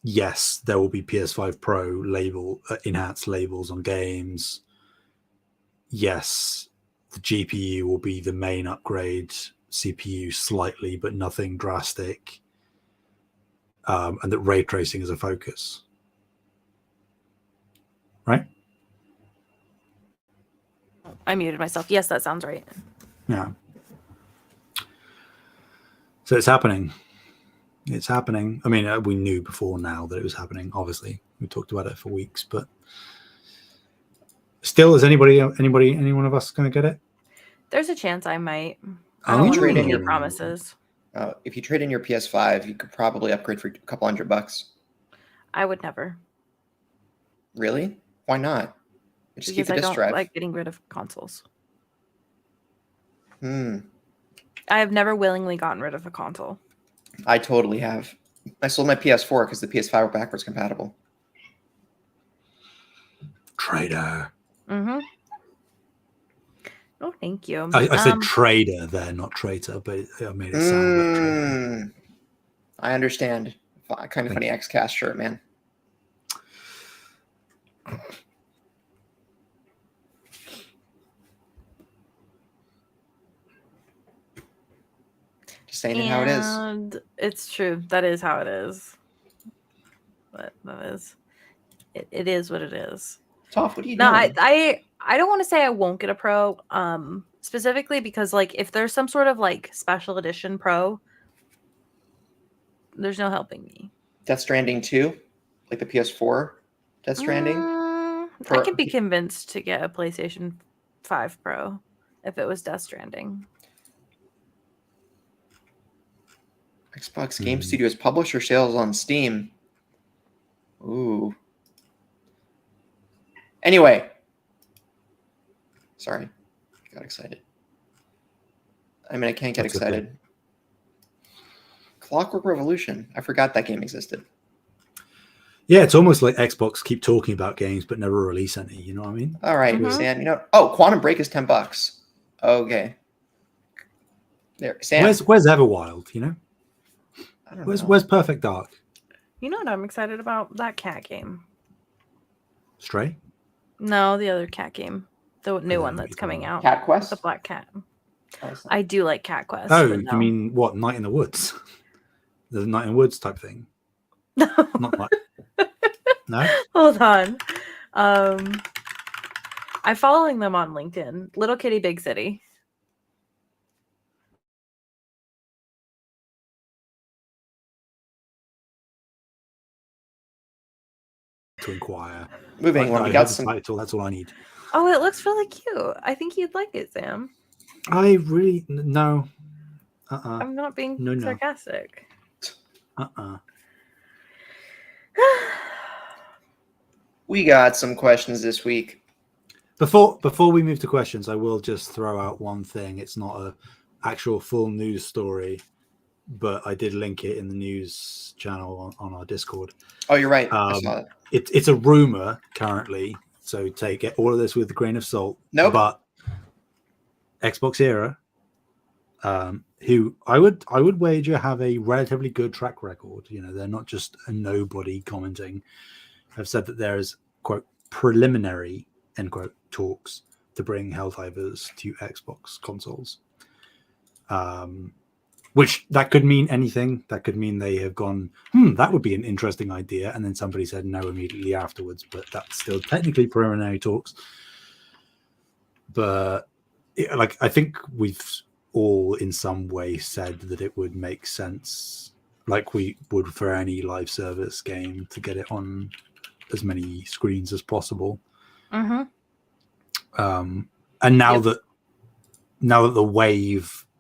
yes, there will be PS5 Pro enhanced labels on games. Yes, the GPU will be the main upgrade, CPU slightly, but nothing drastic. And that ray tracing is a focus. Right? I muted myself. Yes, that sounds right. Yeah. So it's happening. It's happening. I mean, we knew before now that it was happening. Obviously, we talked about it for weeks, but still, is any one of us going to get it? There's a chance I might. I I don't don't trade want to in make your any promises. If you trade in your PS5, you could probably upgrade for a couple $100. I would never. Really? Why not? Just Because keep a I disk don't drive. like getting rid of consoles. I I have never willingly gotten rid of a console. totally have. I sold my PS4 because the PS5 were backwards compatible. Trader. Mm-hmm. Oh, thank you. I said trader there, not traitor, but I made it sound like trader. I understand. Kind of funny XCast shirt, man. Just saying it how it is. And it's true. That is how it is. But that is. It is what it is. Toph, what are you No, doing? I don't want to say I won't get a Pro, specifically because like if there's some sort of like special edition Pro, there's no helping me. Death Stranding 2? Like the PS4 Death Stranding? I could be convinced to get a PlayStation 5 Pro if it was Death Stranding. Xbox Game Studios publisher sales on Steam. Ooh. Anyway. Sorry. I got excited. I mean, I can't get excited. Okay. Clockwork Revolution. I forgot that game existed. Yeah, it's almost like Xbox keep talking about games but never release any. You know what I mean? All right, Stan. Quantum Break is $10. Okay. There, Sam. Where's Everwild? You know, I don't know. where's Perfect Dark? You know what I'm excited about? That cat game. Stray. No, the other cat game. The new one know that's what coming you're out. Cat Quest? The black cat. Oh, it's not. I do like Cat Quest. Oh, but you no. mean what? Night in the Woods. The Night in the Woods type thing. No. Not like. No. Hold on. I'm following them on LinkedIn. Little Kitty Big City. To inquire. Moving on. I We heard got the some. title. That's all I need. Oh, it looks really cute. I think you'd like it, Sam. I really no. I'm not being No. sarcastic. We got some questions this week. Before we move to questions, I will just throw out one thing. It's not a actual full news story, but I did link it in the news channel on our Discord. Oh, you're right. I saw it. It's a rumor currently, so take all of this with a grain of salt. Nope. But Xbox Era, who I would wager have a relatively good track record. You know, they're not just a nobody commenting. Have said that there is quote preliminary end quote talks to bring Helldivers to Xbox consoles. Which that could mean anything. That could mean they have gone, that would be an interesting idea. And then somebody said no immediately afterwards, but that's still technically preliminary talks. But I think we've all in some way said that it would make sense, like we would for any live service game, to get it on as many screens as possible. Mm-hmm. And now that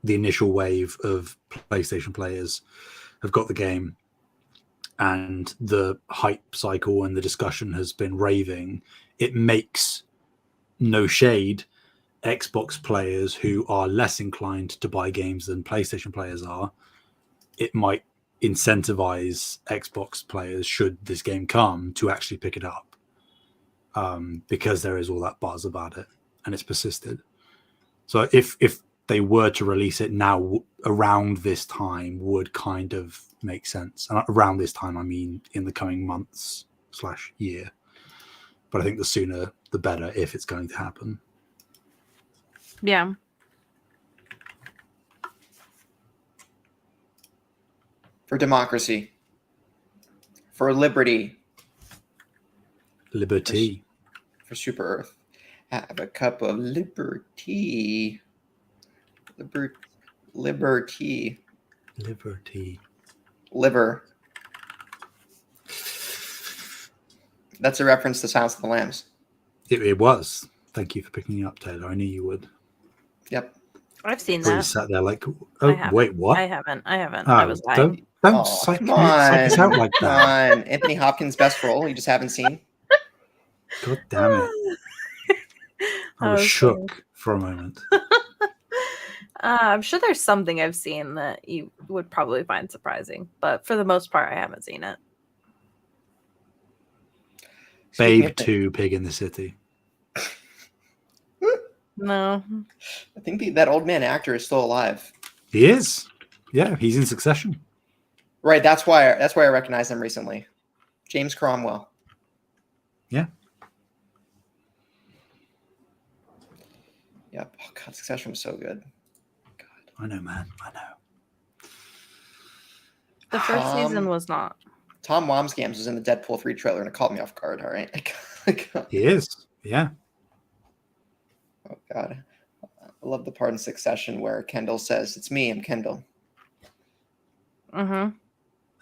the initial wave of PlayStation players have got the game, and the hype cycle and the discussion has been raving, it makes no shade Xbox players who are less inclined to buy games than PlayStation players are. It might incentivize Xbox players, should this game come, to actually pick it up, because there is all that buzz about it and it's persisted. So if they were to release it now around this time, would kind of make sense. And around this time, I mean in the coming months / year. But I think the sooner the better, if it's going to happen. Yeah. For democracy. For liberty. Liberty. For Super Earth. Have a cup of liberty. Liberty. Liver. That's a reference to Silence of the Lambs. It was. Thank you for picking it up, Taylor. I knew you would. Yep. I've seen Bree that. sat there like, Wait, what? I haven't. Oh, I was lying. Don't psych come us out like Come that. on. Anthony Hopkins' best role you just haven't seen. God damn it. I was shook for a moment. I'm sure there's something I've seen that you would probably find surprising, but for the most part, I haven't seen it. Babe 2, Pig in the City. No. I think that old man actor is still alive. He is. Yeah, he's in Succession. Right, that's why I recognized him recently. James Cromwell. Yeah. Yep. Oh God, Succession was so good. God. I know, man. I know. The first season was not. Tom Wamsgams was in the Deadpool 3 trailer and it caught me off guard, all right? He is. Yeah. Oh God. I love the part in Succession where Kendall says, "It's me, I'm Kendall." Mm-hmm.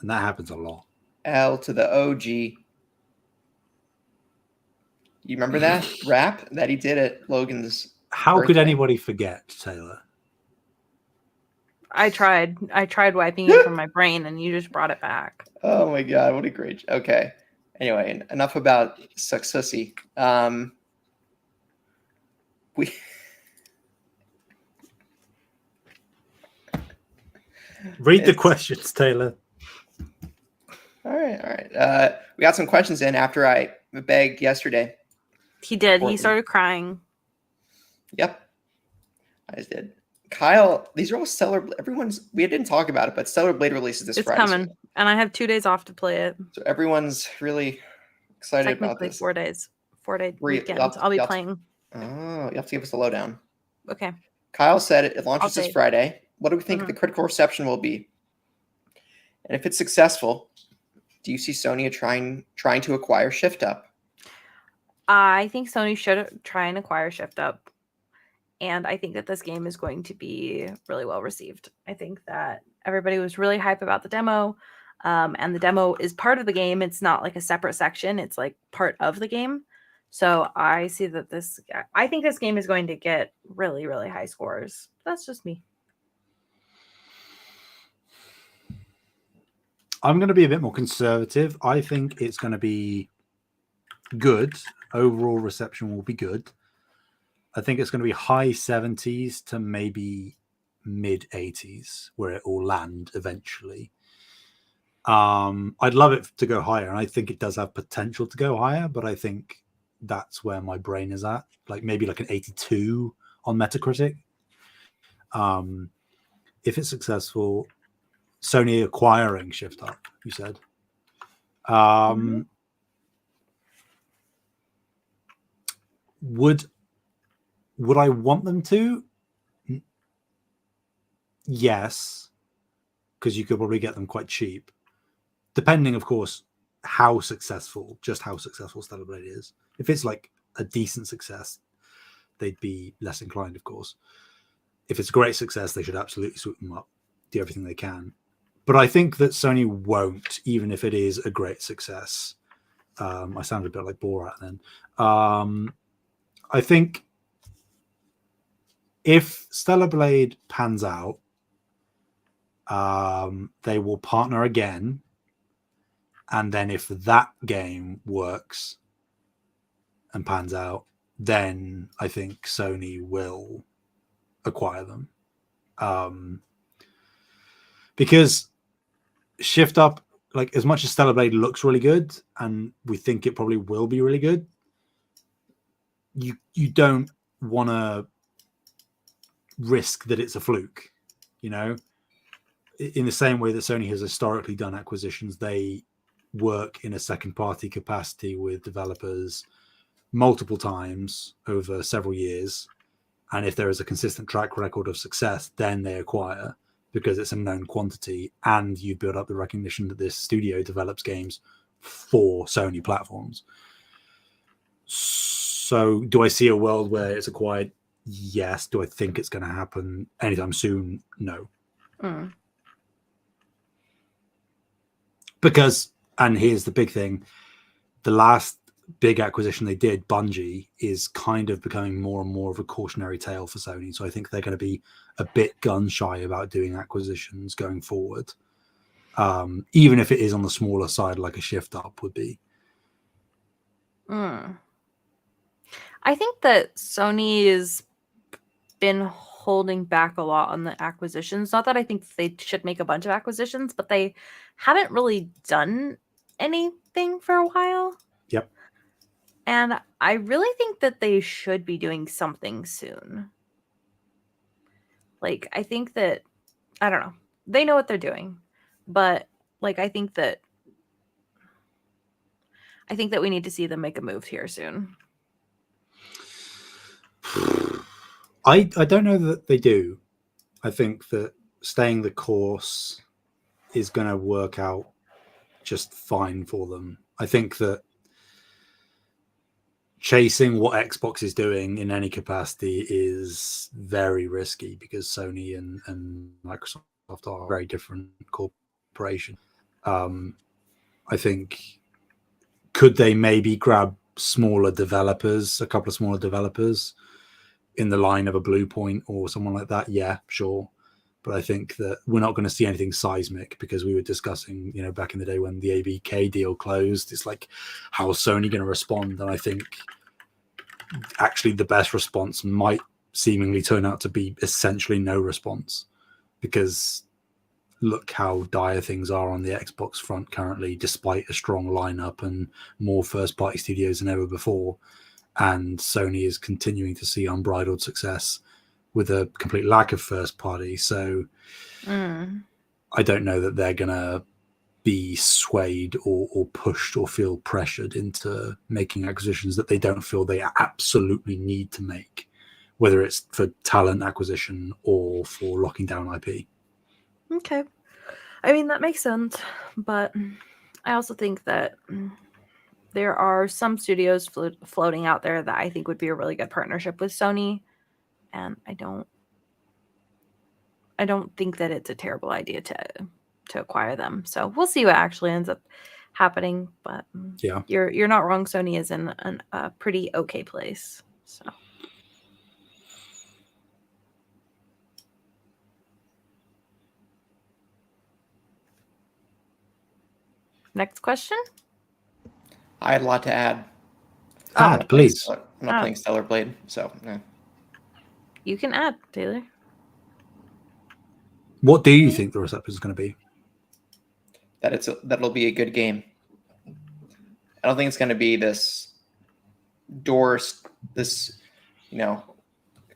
And that happens a lot. L to the OG. You remember that rap that he did at Logan's How birthday? could anybody forget, Taylor? I tried wiping it from my brain, and you just brought it back. Oh my God, what a great... Okay. Anyway, enough about Successy. We... Read the questions, Taylor. All right. We got some questions in after I begged yesterday. He did. He started crying. Yep. I just did. Kyle, these are all Stellar. We didn't talk about it, but Stellar Blade releases this It's Friday. coming, and I have 2 days off to play it. So everyone's really excited about Technically this. 4 days, 4-day Bree, weekend. I'll be playing. Oh, you have to give us the lowdown. Okay. Kyle said it launches I'll this say. Friday. What do we think the critical reception will be? And if it's successful, do you see Sony trying to acquire Shift Up? I think Sony should try and acquire Shift Up. And I think that this game is going to be really well received. I think that everybody was really hype about the demo. And the demo is part of the game. It's not like a separate section. It's like part of the game. So I see that I think this game is going to get really, really high scores. That's just me. I'm going to be a bit more conservative. I think it's going to be good. Overall reception will be good. I think it's going to be high 70s to maybe mid 80s where it will land eventually. I'd love it to go higher, and I think it does have potential to go higher, but I think that's where my brain is at, like maybe like an 82 on Metacritic. If it's successful, Sony acquiring Shift Up, you said. Would I want them to? Yes, because you could probably get them quite cheap, depending, of course, how successful Stellar Blade is. If it's like a decent success, they'd be less inclined, of course. If it's a great success, they should absolutely swoop them up, do everything they can. But I think that Sony won't, even if it is a great success. I sounded a bit like Borat then. I think if Stellar Blade pans out, they will partner again. And then if that game works and pans out, then I think Sony will acquire them. Because Shift Up, like, as much as Stellar Blade looks really good, and we think it probably will be really good, you don't want to risk that it's a fluke, you know? In the same way that Sony has historically done acquisitions, they work in a second party capacity with developers multiple times over several years, and if there is a consistent track record of success, then they acquire, because it's a known quantity and you build up the recognition that this studio develops games for Sony platforms. So do I see a world where it's acquired? Yes. Do I think it's going to happen anytime soon? No. Because, and here's the big thing, the last big acquisition they did, Bungie, is kind of becoming more and more of a cautionary tale for Sony. So I think they're going to be a bit gun shy about doing acquisitions going forward, even if it is on the smaller side, like a Shift Up would be. I think that Sony has been holding back a lot on the acquisitions. Not that I think they should make a bunch of acquisitions, but they haven't really done anything for a while. Yep. And I really think that they should be doing something soon. Like, I think that, I don't know, they know what they're doing, but like, I think that we need to see them make a move here soon. I don't know that they do. I think that staying the course is going to work out just fine for them. I think that chasing what Xbox is doing in any capacity is very risky, because Sony and Microsoft are very different corporations. I think, could they maybe grab smaller developers, a couple of smaller developers in the line of a Blue Point or someone like that? Yeah, sure. But I think that we're not going to see anything seismic, because we were discussing, you know, back in the day when the ABK deal closed, it's like, how is Sony going to respond? And I think actually the best response might seemingly turn out to be essentially no response, because look how dire things are on the Xbox front currently, despite a strong lineup and more first-party studios than ever before. And Sony is continuing to see unbridled success with a complete lack of first party. So I don't know that they're gonna be swayed or pushed or feel pressured into making acquisitions that they don't feel they absolutely need to make, whether it's for talent acquisition or for locking down IP. Okay. I mean, that makes sense, but I also think that there are some studios floating out there that I think would be a really good partnership with Sony, and I don't think that it's a terrible idea to acquire them. So we'll see what actually ends up happening. But Yeah, you're not wrong. Sony is in a pretty okay place. So. Next question. I had a lot to add. add, please. I'm not playing Stellar Blade, so yeah. You can add, Taylor. What do you think the reception is going to be? That'll be a good game. I don't think it's going to be this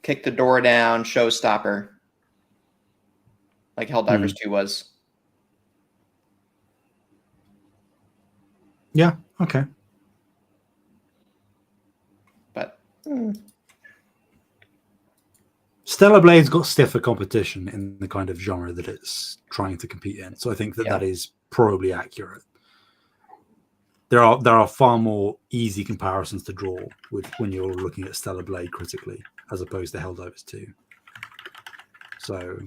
kick the door down showstopper like Helldivers 2 was. Yeah, okay. But Stellar Blade's got stiffer competition in the kind of genre that it's trying to compete in. So I think that is probably accurate. There are far more easy comparisons to draw with when you're looking at Stellar Blade critically, as opposed to Helldivers 2. So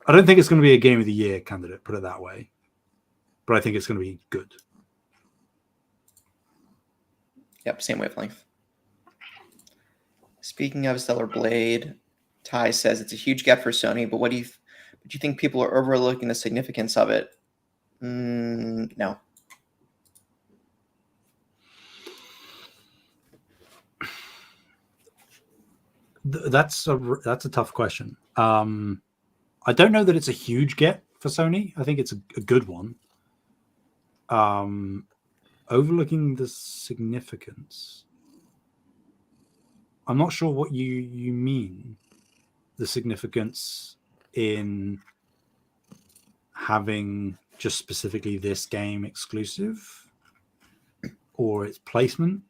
I don't think it's going to be a Game of the Year candidate, put it that way. But I think it's going to be good. Yep, same wavelength. Speaking of Stellar Blade, Ty says it's a huge get for Sony, but do you think people are overlooking the significance of it? No. That's a tough question. I don't know that it's a huge get for Sony. I think it's a good one. Overlooking the significance, I'm not sure what you mean. The significance in having just specifically this game exclusive, or its placement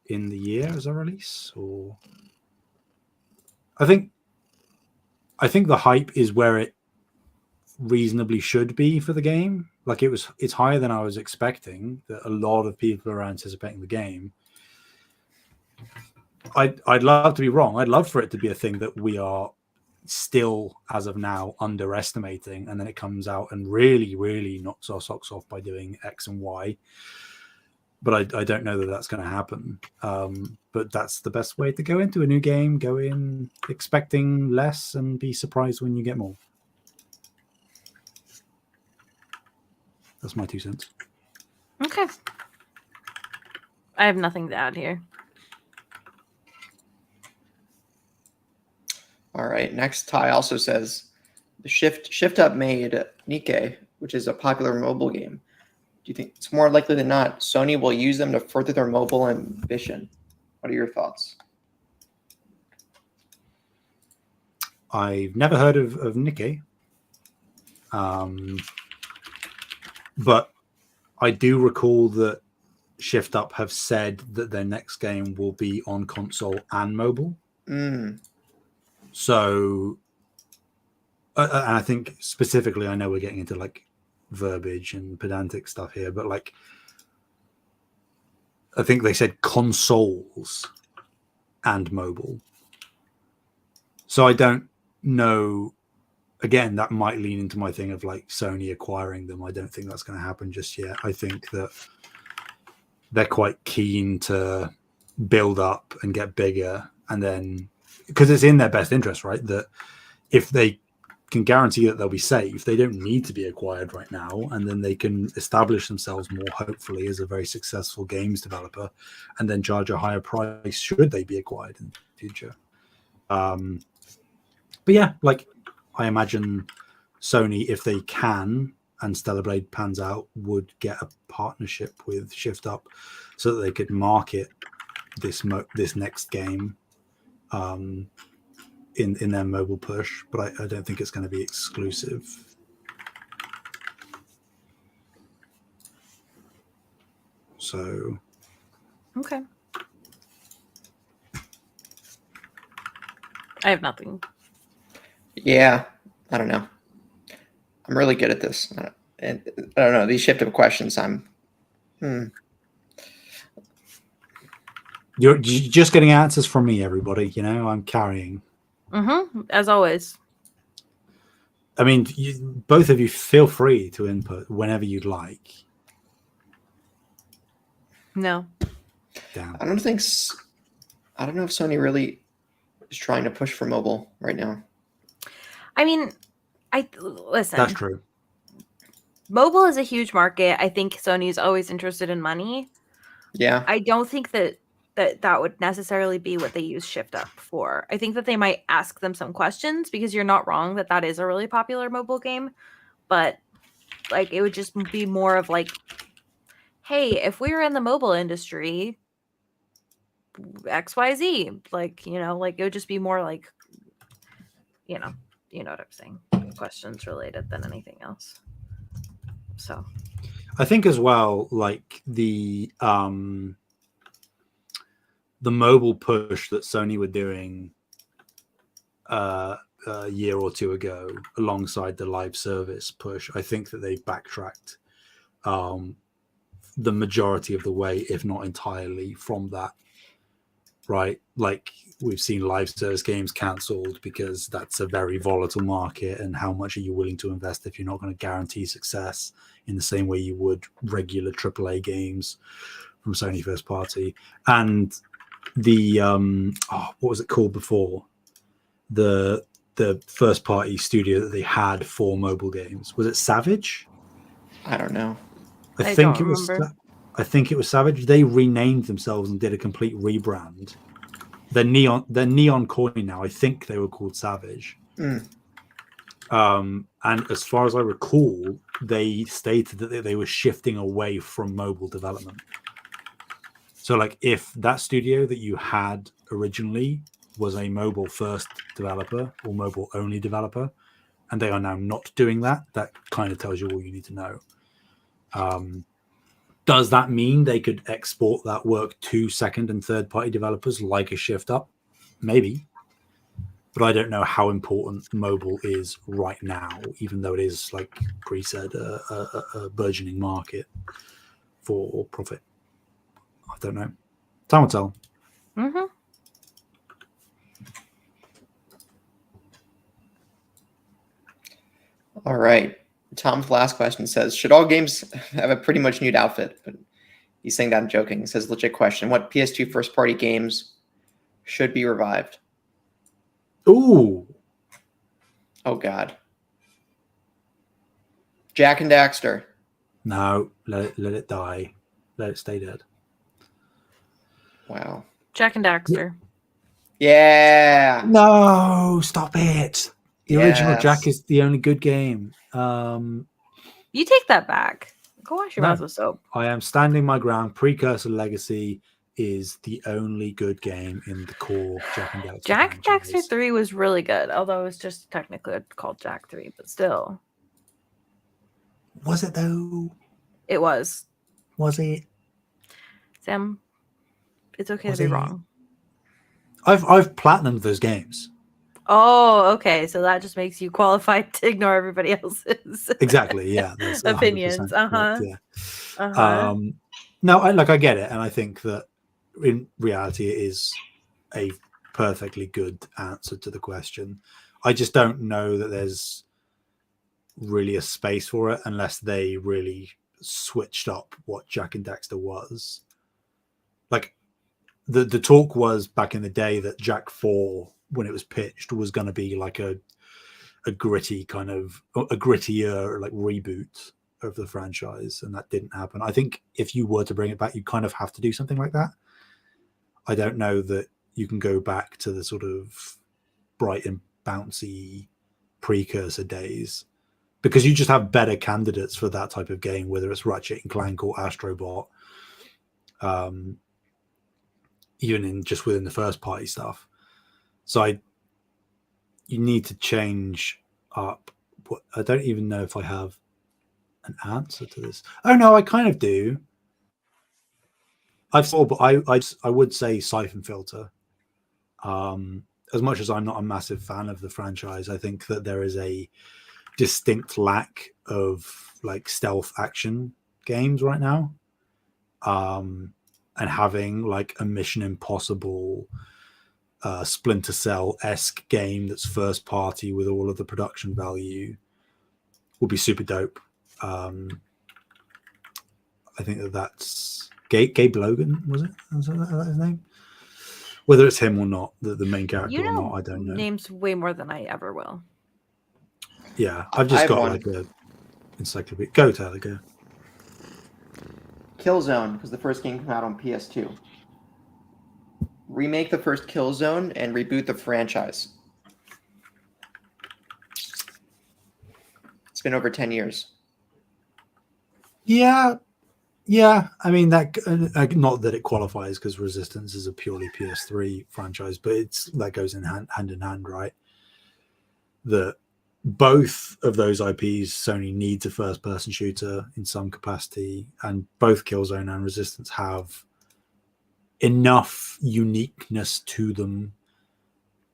in the year as a release, or I think the hype is where it reasonably should be for the game. Like it's higher than I was expecting. That a lot of people are anticipating the game. I'd love to be wrong. I'd love for it to be a thing that we are still, as of now, underestimating, and then it comes out and really, really knocks our socks off by doing X and Y. But I don't know that that's going to happen. But that's the best way to go into a new game. Go in expecting less and be surprised when you get more. That's my 2 cents. Okay. I have nothing to add here. All right. Next, Ty also says the Shift Up made Nikke, which is a popular mobile game. Do you think it's more likely than not Sony will use them to further their mobile ambition? What are your thoughts? I've never heard of Nikke. But I do recall that Shift Up have said that their next game will be on console and mobile. So, and I think specifically, I know we're getting into like verbiage and pedantic stuff here, but like, I think they said consoles and mobile. So I don't know. Again, that might lean into my thing of like Sony acquiring them. I don't think that's going to happen just yet. I think that they're quite keen to build up and get bigger, and then because it's in their best interest, right? That if they can guarantee that they'll be safe, they don't need to be acquired right now, and then they can establish themselves more, hopefully, as a very successful games developer, and then charge a higher price should they be acquired in the future. But yeah, like I imagine Sony, if they can, and Stellar Blade pans out, would get a partnership with Shift Up so that they could market this next game in their mobile push, but I don't think it's going to be exclusive. So Okay. I have nothing. Yeah, I don't know. I'm really good at this. I don't know. These shift of questions, you're just getting answers from me, everybody. You know, I'm carrying. As always. I mean, both of you feel free to input whenever you'd like. No. Damn. I don't know if Sony really is trying to push for mobile right now. I mean, listen. That's true. Mobile is a huge market. I think Sony is always interested in money. Yeah. I don't think that would necessarily be what they use Shift Up for. I think that they might ask them some questions, because you're not wrong that is a really popular mobile game, but like it would just be more of like, hey, if we were in the mobile industry, XYZ, like, you know, like it would just be more like, you know what I'm saying, questions related than anything else. So I think as well, like the mobile push that Sony were doing a year or two ago alongside the live service push, I think that they backtracked the majority of the way, if not entirely, from that. Right? Like we've seen live service games cancelled because that's a very volatile market, and how much are you willing to invest if you're not going to guarantee success in the same way you would regular AAA games from Sony first party. And the what was it called before, the first party studio that they had for mobile games? Was it Savage? I don't know. I think it was Savage. They renamed themselves and did a complete rebrand. They're Neon Coin now. I think they were called Savage. And as far as I recall, they stated that they were shifting away from mobile development. So like if that studio that you had originally was a mobile first developer or mobile only developer, and they are now not doing that, that kind of tells you all you need to know. Does that mean they could export that work to second and third party developers like a Shift Up? Maybe. But I don't know how important mobile is right now, even though it is, like Bree said, a burgeoning market for profit. I don't know. Time will tell. All right. Tom's last question says, should all games have a pretty much nude outfit? But he's saying that I'm joking. He says, legit question. What PS2 first-party games should be revived? Ooh. Oh, God. Jak and Daxter. No, let it die. Let it stay dead. Wow. Jak and Daxter. Yeah. No, stop it. The original Yes. Jak is the only good game. You take that back. Go wash your mouth with soap. I am standing my ground. Precursor Legacy is the only good game in the core Jak and Daxter. Jak and Daxter 3 was really good, although it's just technically called Jak 3, but still. Was it though? It was. Was it? Sam, it's okay to be wrong. I've platinumed those games. Oh, okay. So that just makes you qualified to ignore everybody else's exactly. Yeah, opinions. Correct, yeah. No, I get it, and I think that in reality, it is a perfectly good answer to the question. I just don't know that there's really a space for it unless they really switched up what Jak and Daxter was. Like the talk was back in the day that Jak 4, when it was pitched, was going to be like a gritty kind of a grittier like reboot of the franchise, and that didn't happen. I think if you were to bring it back, you kind of have to do something like that. I don't know that you can go back to the sort of bright and bouncy precursor days, because you just have better candidates for that type of game, whether it's Ratchet and Clank or Astrobot. even in just within the first party stuff. So you need to change up. I don't even know if I have an answer to this. Oh no, I kind of do. I've thought, but I would say Siphon Filter. As much as I'm not a massive fan of the franchise, I think that there is a distinct lack of like stealth action games right now. And having like a Mission Impossible, Splinter Cell-esque game that's first party with all of the production value would be super dope. I think that's Gabe Logan, was that his name? Whether it's him or not, the main character or not, I don't know. Names way more than I ever will. Yeah, I've just got like a encyclopedia. Go, Tyler, go. Killzone, because the first game came out on PS2. Remake the first Killzone and reboot the franchise. It's been over 10 years. Yeah. I mean, that not that it qualifies because Resistance is a purely PS3 franchise, but that goes in hand in hand, right? That both of those IPs, Sony needs a first-person shooter in some capacity, and both Killzone and Resistance have enough uniqueness to them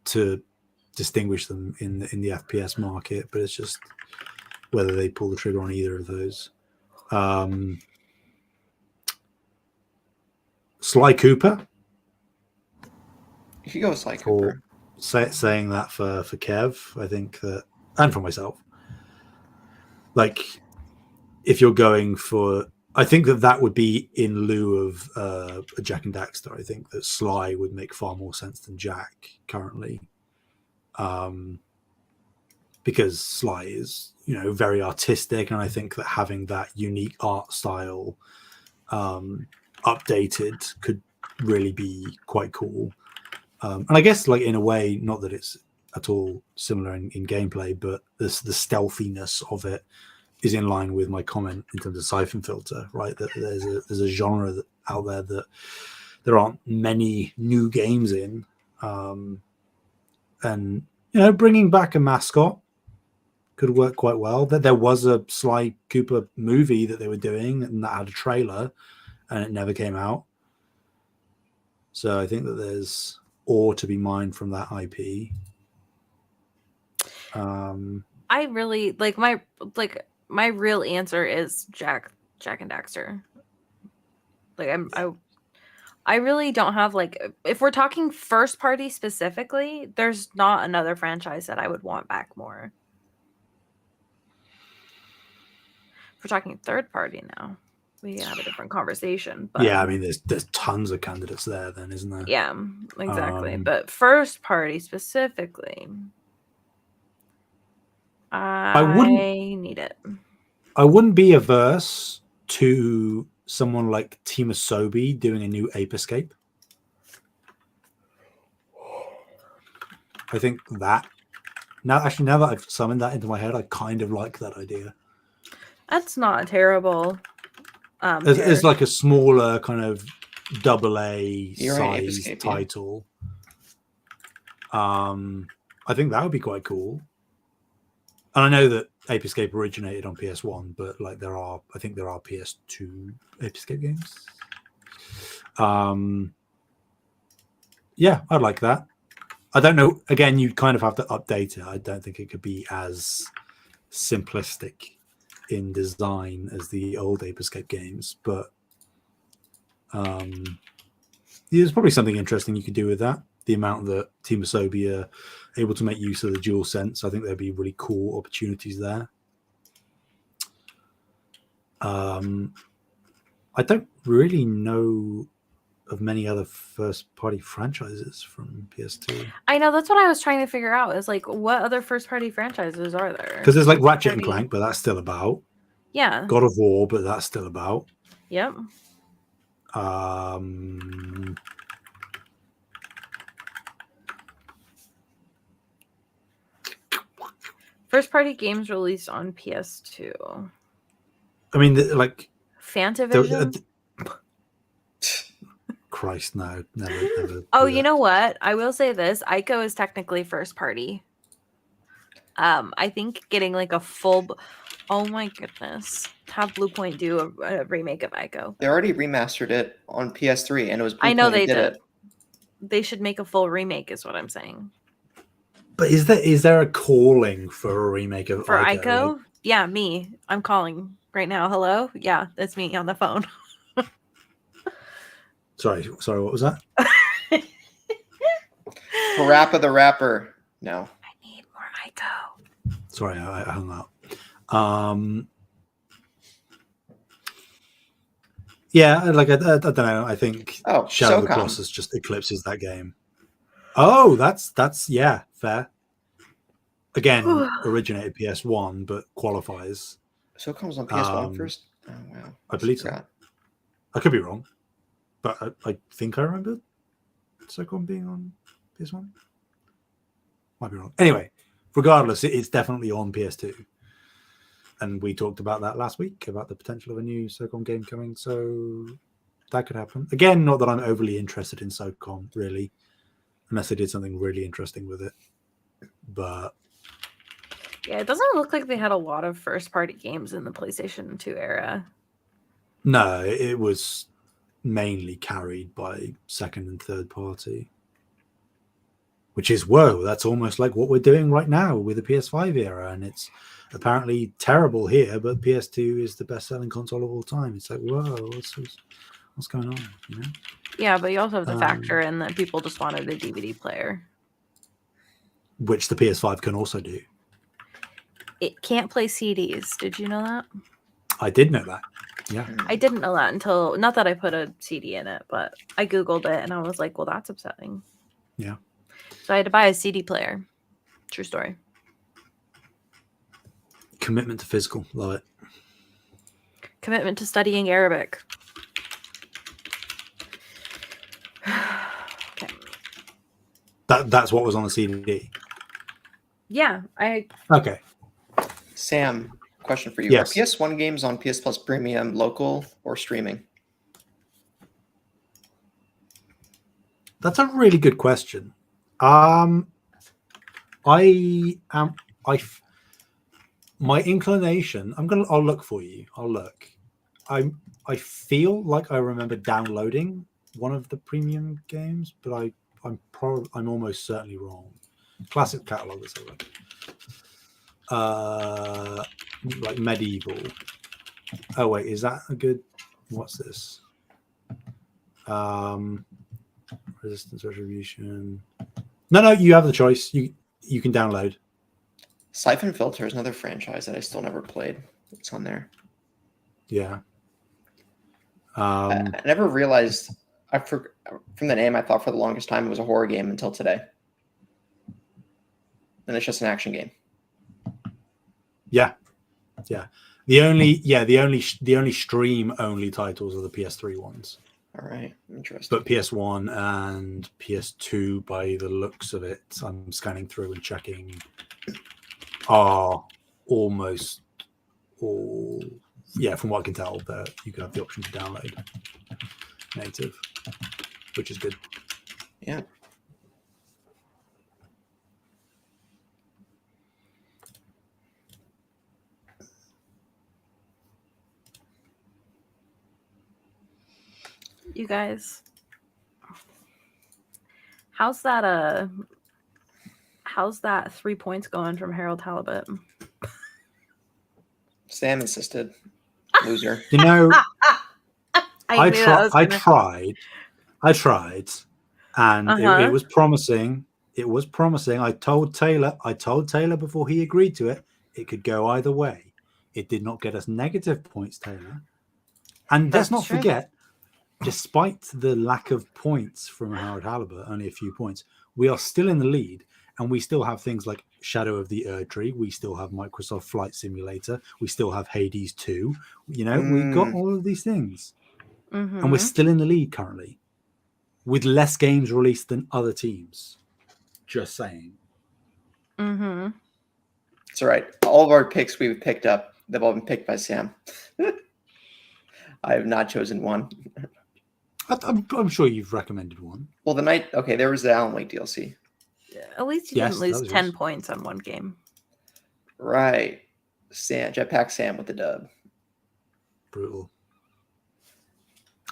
to distinguish them in the FPS market. But it's just whether they pull the trigger on either of those. Sly Cooper. You should go with Sly Cooper. Saying that for Kev, I think that, and for myself, like if you're going for, I think that would be in lieu of a Jak and Daxter. I think that Sly would make far more sense than Jak currently, because Sly is very artistic, and I think that having that unique art style updated could really be quite cool. And I guess, like, in a way, not that it's at all similar in gameplay, but the stealthiness of it is in line with my comment in terms of Siphon Filter, right? That there's a genre out there that there aren't many new games in, and bringing back a mascot could work quite well. That there was a Sly Cooper movie that they were doing, and that had a trailer, and it never came out. So I think that there's ore to be mined from that IP. I really my real answer is Jak and Daxter. Like I really don't have, like, if we're talking first party specifically, there's not another franchise that I would want back more. If we're talking third party now, we can have a different conversation. But yeah, I mean, there's tons of candidates there, then, isn't there? yeah, exactly. But first party specifically, I need it. I wouldn't be averse to someone like Team Asobi doing a new Ape Escape. I think that now that I've summoned that into my head, I kind of like that idea. That's not terrible. It's like a smaller kind of AA size title. Yeah. I think that would be quite cool. And I know that Ape Escape originated on PS1, but like I think there are PS2 Ape Escape games. Yeah, I'd like that. I don't know. Again, you kind of have to update it. I don't think it could be as simplistic in design as the old Ape Escape games, but there's probably something interesting you could do with that. The amount that Team Asobi are able to make use of the dual sense, I think there'd be really cool opportunities there. I don't really know of many other first-party franchises from PS2. I know, that's what I was trying to figure out. Is like, what other first-party franchises are there? Because there's like Ratchet and Clank, but that's still about. Yeah. God of War, but that's still about. Yep. First-party games released on PS2. I mean, like Fantavision. Christ, no, never. Oh, do you that. know what? I will say this. Ico is technically first party. I think getting like a full... Oh my goodness. Have Bluepoint do a remake of Ico. They already remastered it on PS3, and it was I know Bluepoint who they did did. it. They should make a full remake is what I'm saying. But is there a calling for a remake of For Ico? Ico? Yeah, me. I'm calling right now. Hello? Yeah, that's me on the phone. Sorry, what was that? Parappa the Rapper. No. I need more Ico. Sorry, I hung up. Yeah, like I don't know. I think Shadow of the SOCOM. Colossus just eclipses that game. Oh, that's yeah, fair. Again, originated PS1, but qualifies. SOCOM was on PS1 first? Oh, wow. I believe so. I could be wrong, but I think I remember SOCOM being on PS1. Might be wrong. Anyway, regardless, it's definitely on PS2. And we talked about that last week, about the potential of a new SOCOM game coming. So that could happen. Again, not that I'm overly interested in SOCOM, really, unless they did something really interesting with it. But yeah, it doesn't look like they had a lot of first-party games in the PlayStation 2 era. no, it was mainly carried by second and third party. Which is, whoa, that's almost like what we're doing right now with the PS5 era. And it's apparently terrible here, but PS2 is the best-selling console of all time. It's like, whoa, what's going on? You know? Yeah, but you also have the factor in that people just wanted a DVD player. Which the PS5 can also do. It can't play CDs. Did you know that? I did know that. Yeah. I didn't know that until, not that I put a CD in it, but I Googled it and I was like, well, that's upsetting. Yeah. So I had to buy a CD player. True story. Commitment to physical. Love it. Commitment to studying Arabic. Okay. That's what was on the CD. Yeah. Okay. Sam, question for you. Yes. Are PS1 games on PS Plus Premium local or streaming? That's a really good question. My inclination, I'll look for you. I'll look. I feel like I remember downloading one of the premium games, but I'm almost certainly wrong. Classic catalog, let's have a look. Like medieval. Oh wait, is that a good? What's this? Resistance Retribution. No, you have the choice. You can download. Siphon Filter is another franchise that I still never played. It's on there. Yeah. I never realized. From the name, I thought for the longest time it was a horror game until today. And it's just an action game. Yeah. The only stream only titles are the PS3 ones. All right, interesting. But PS1 and PS2, by the looks of it, I'm scanning through and checking, are almost all. Yeah, from what I can tell, that you can have the option to download native, which is good. Yeah. You guys, how's that 3 points going from Harold Halibut? Sam insisted. Loser. You know, I tried, and it was promising. It was promising. I told Taylor before he agreed to it, it could go either way. It did not get us negative points, Taylor. And let's not forget, despite the lack of points from Howard Halibut, only a few points, we are still in the lead, and we still have things like Shadow of the Erdtree. We still have Microsoft Flight Simulator. We still have Hades 2. You know, we've got all of these things. Mm-hmm. And we're still in the lead currently with less games released than other teams. Just saying. Mm-hmm. It's all right. All of our picks we've picked up, they've all been picked by Sam. I have not chosen one. I'm sure you've recommended one. Well, there was the Alan Wake DLC. At least you Yes, didn't that lose was 10 yours. points on one game. Right. Jetpack Sam with the dub. Brutal.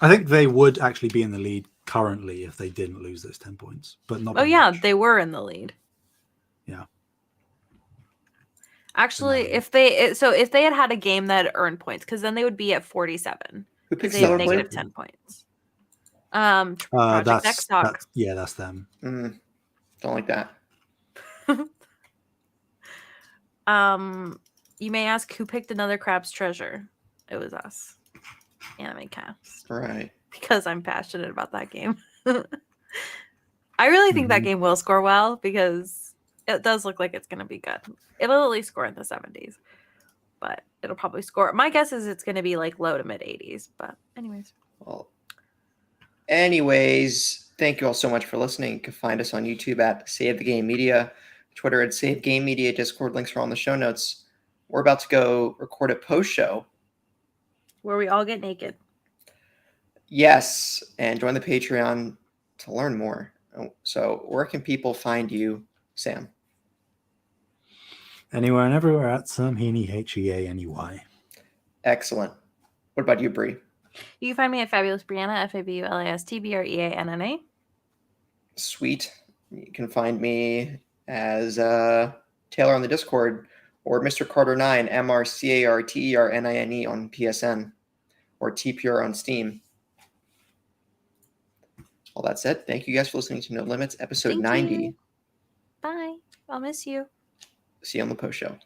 I think they would actually be in the lead currently if they didn't lose those 10 points, but not. Oh by yeah, much. they were in the lead. Yeah. Actually, No. if they had a game that earned points, because then they would be at 47. Who Because picked they have Stellar Yeah, Blade? negative 10 points. Project X Talk. That's them. Don't like that. You may ask who picked Another Crab's Treasure. It was us. Anime Cast. Right. Because I'm passionate about that game. I really think that game will score well because it does look like it's going to be good. It'll at least score in the 70s. But it'll probably score. My guess is it's going to be like low to mid 80s. But anyways. Well, thank you all so much for listening. You can find us on YouTube at Save the Game Media, Twitter at Save Game Media, Discord links are on the show notes. We're about to go record a post show. Where we all get naked. Yes, and join the Patreon to learn more. So where can people find you, Sam? Anywhere and everywhere at Sam Heaney, Heaney. Excellent. What about you, Bree? You can find me at Fabulous Brianna, FABULASTBREANNA. Sweet. You can find me as Taylor on the Discord, or Mr. Carter9, MrCarternine on PSN, or TPR on Steam. All that said, thank you guys for listening to No Limits, episode 90. Bye. I'll miss you. See you on the post show.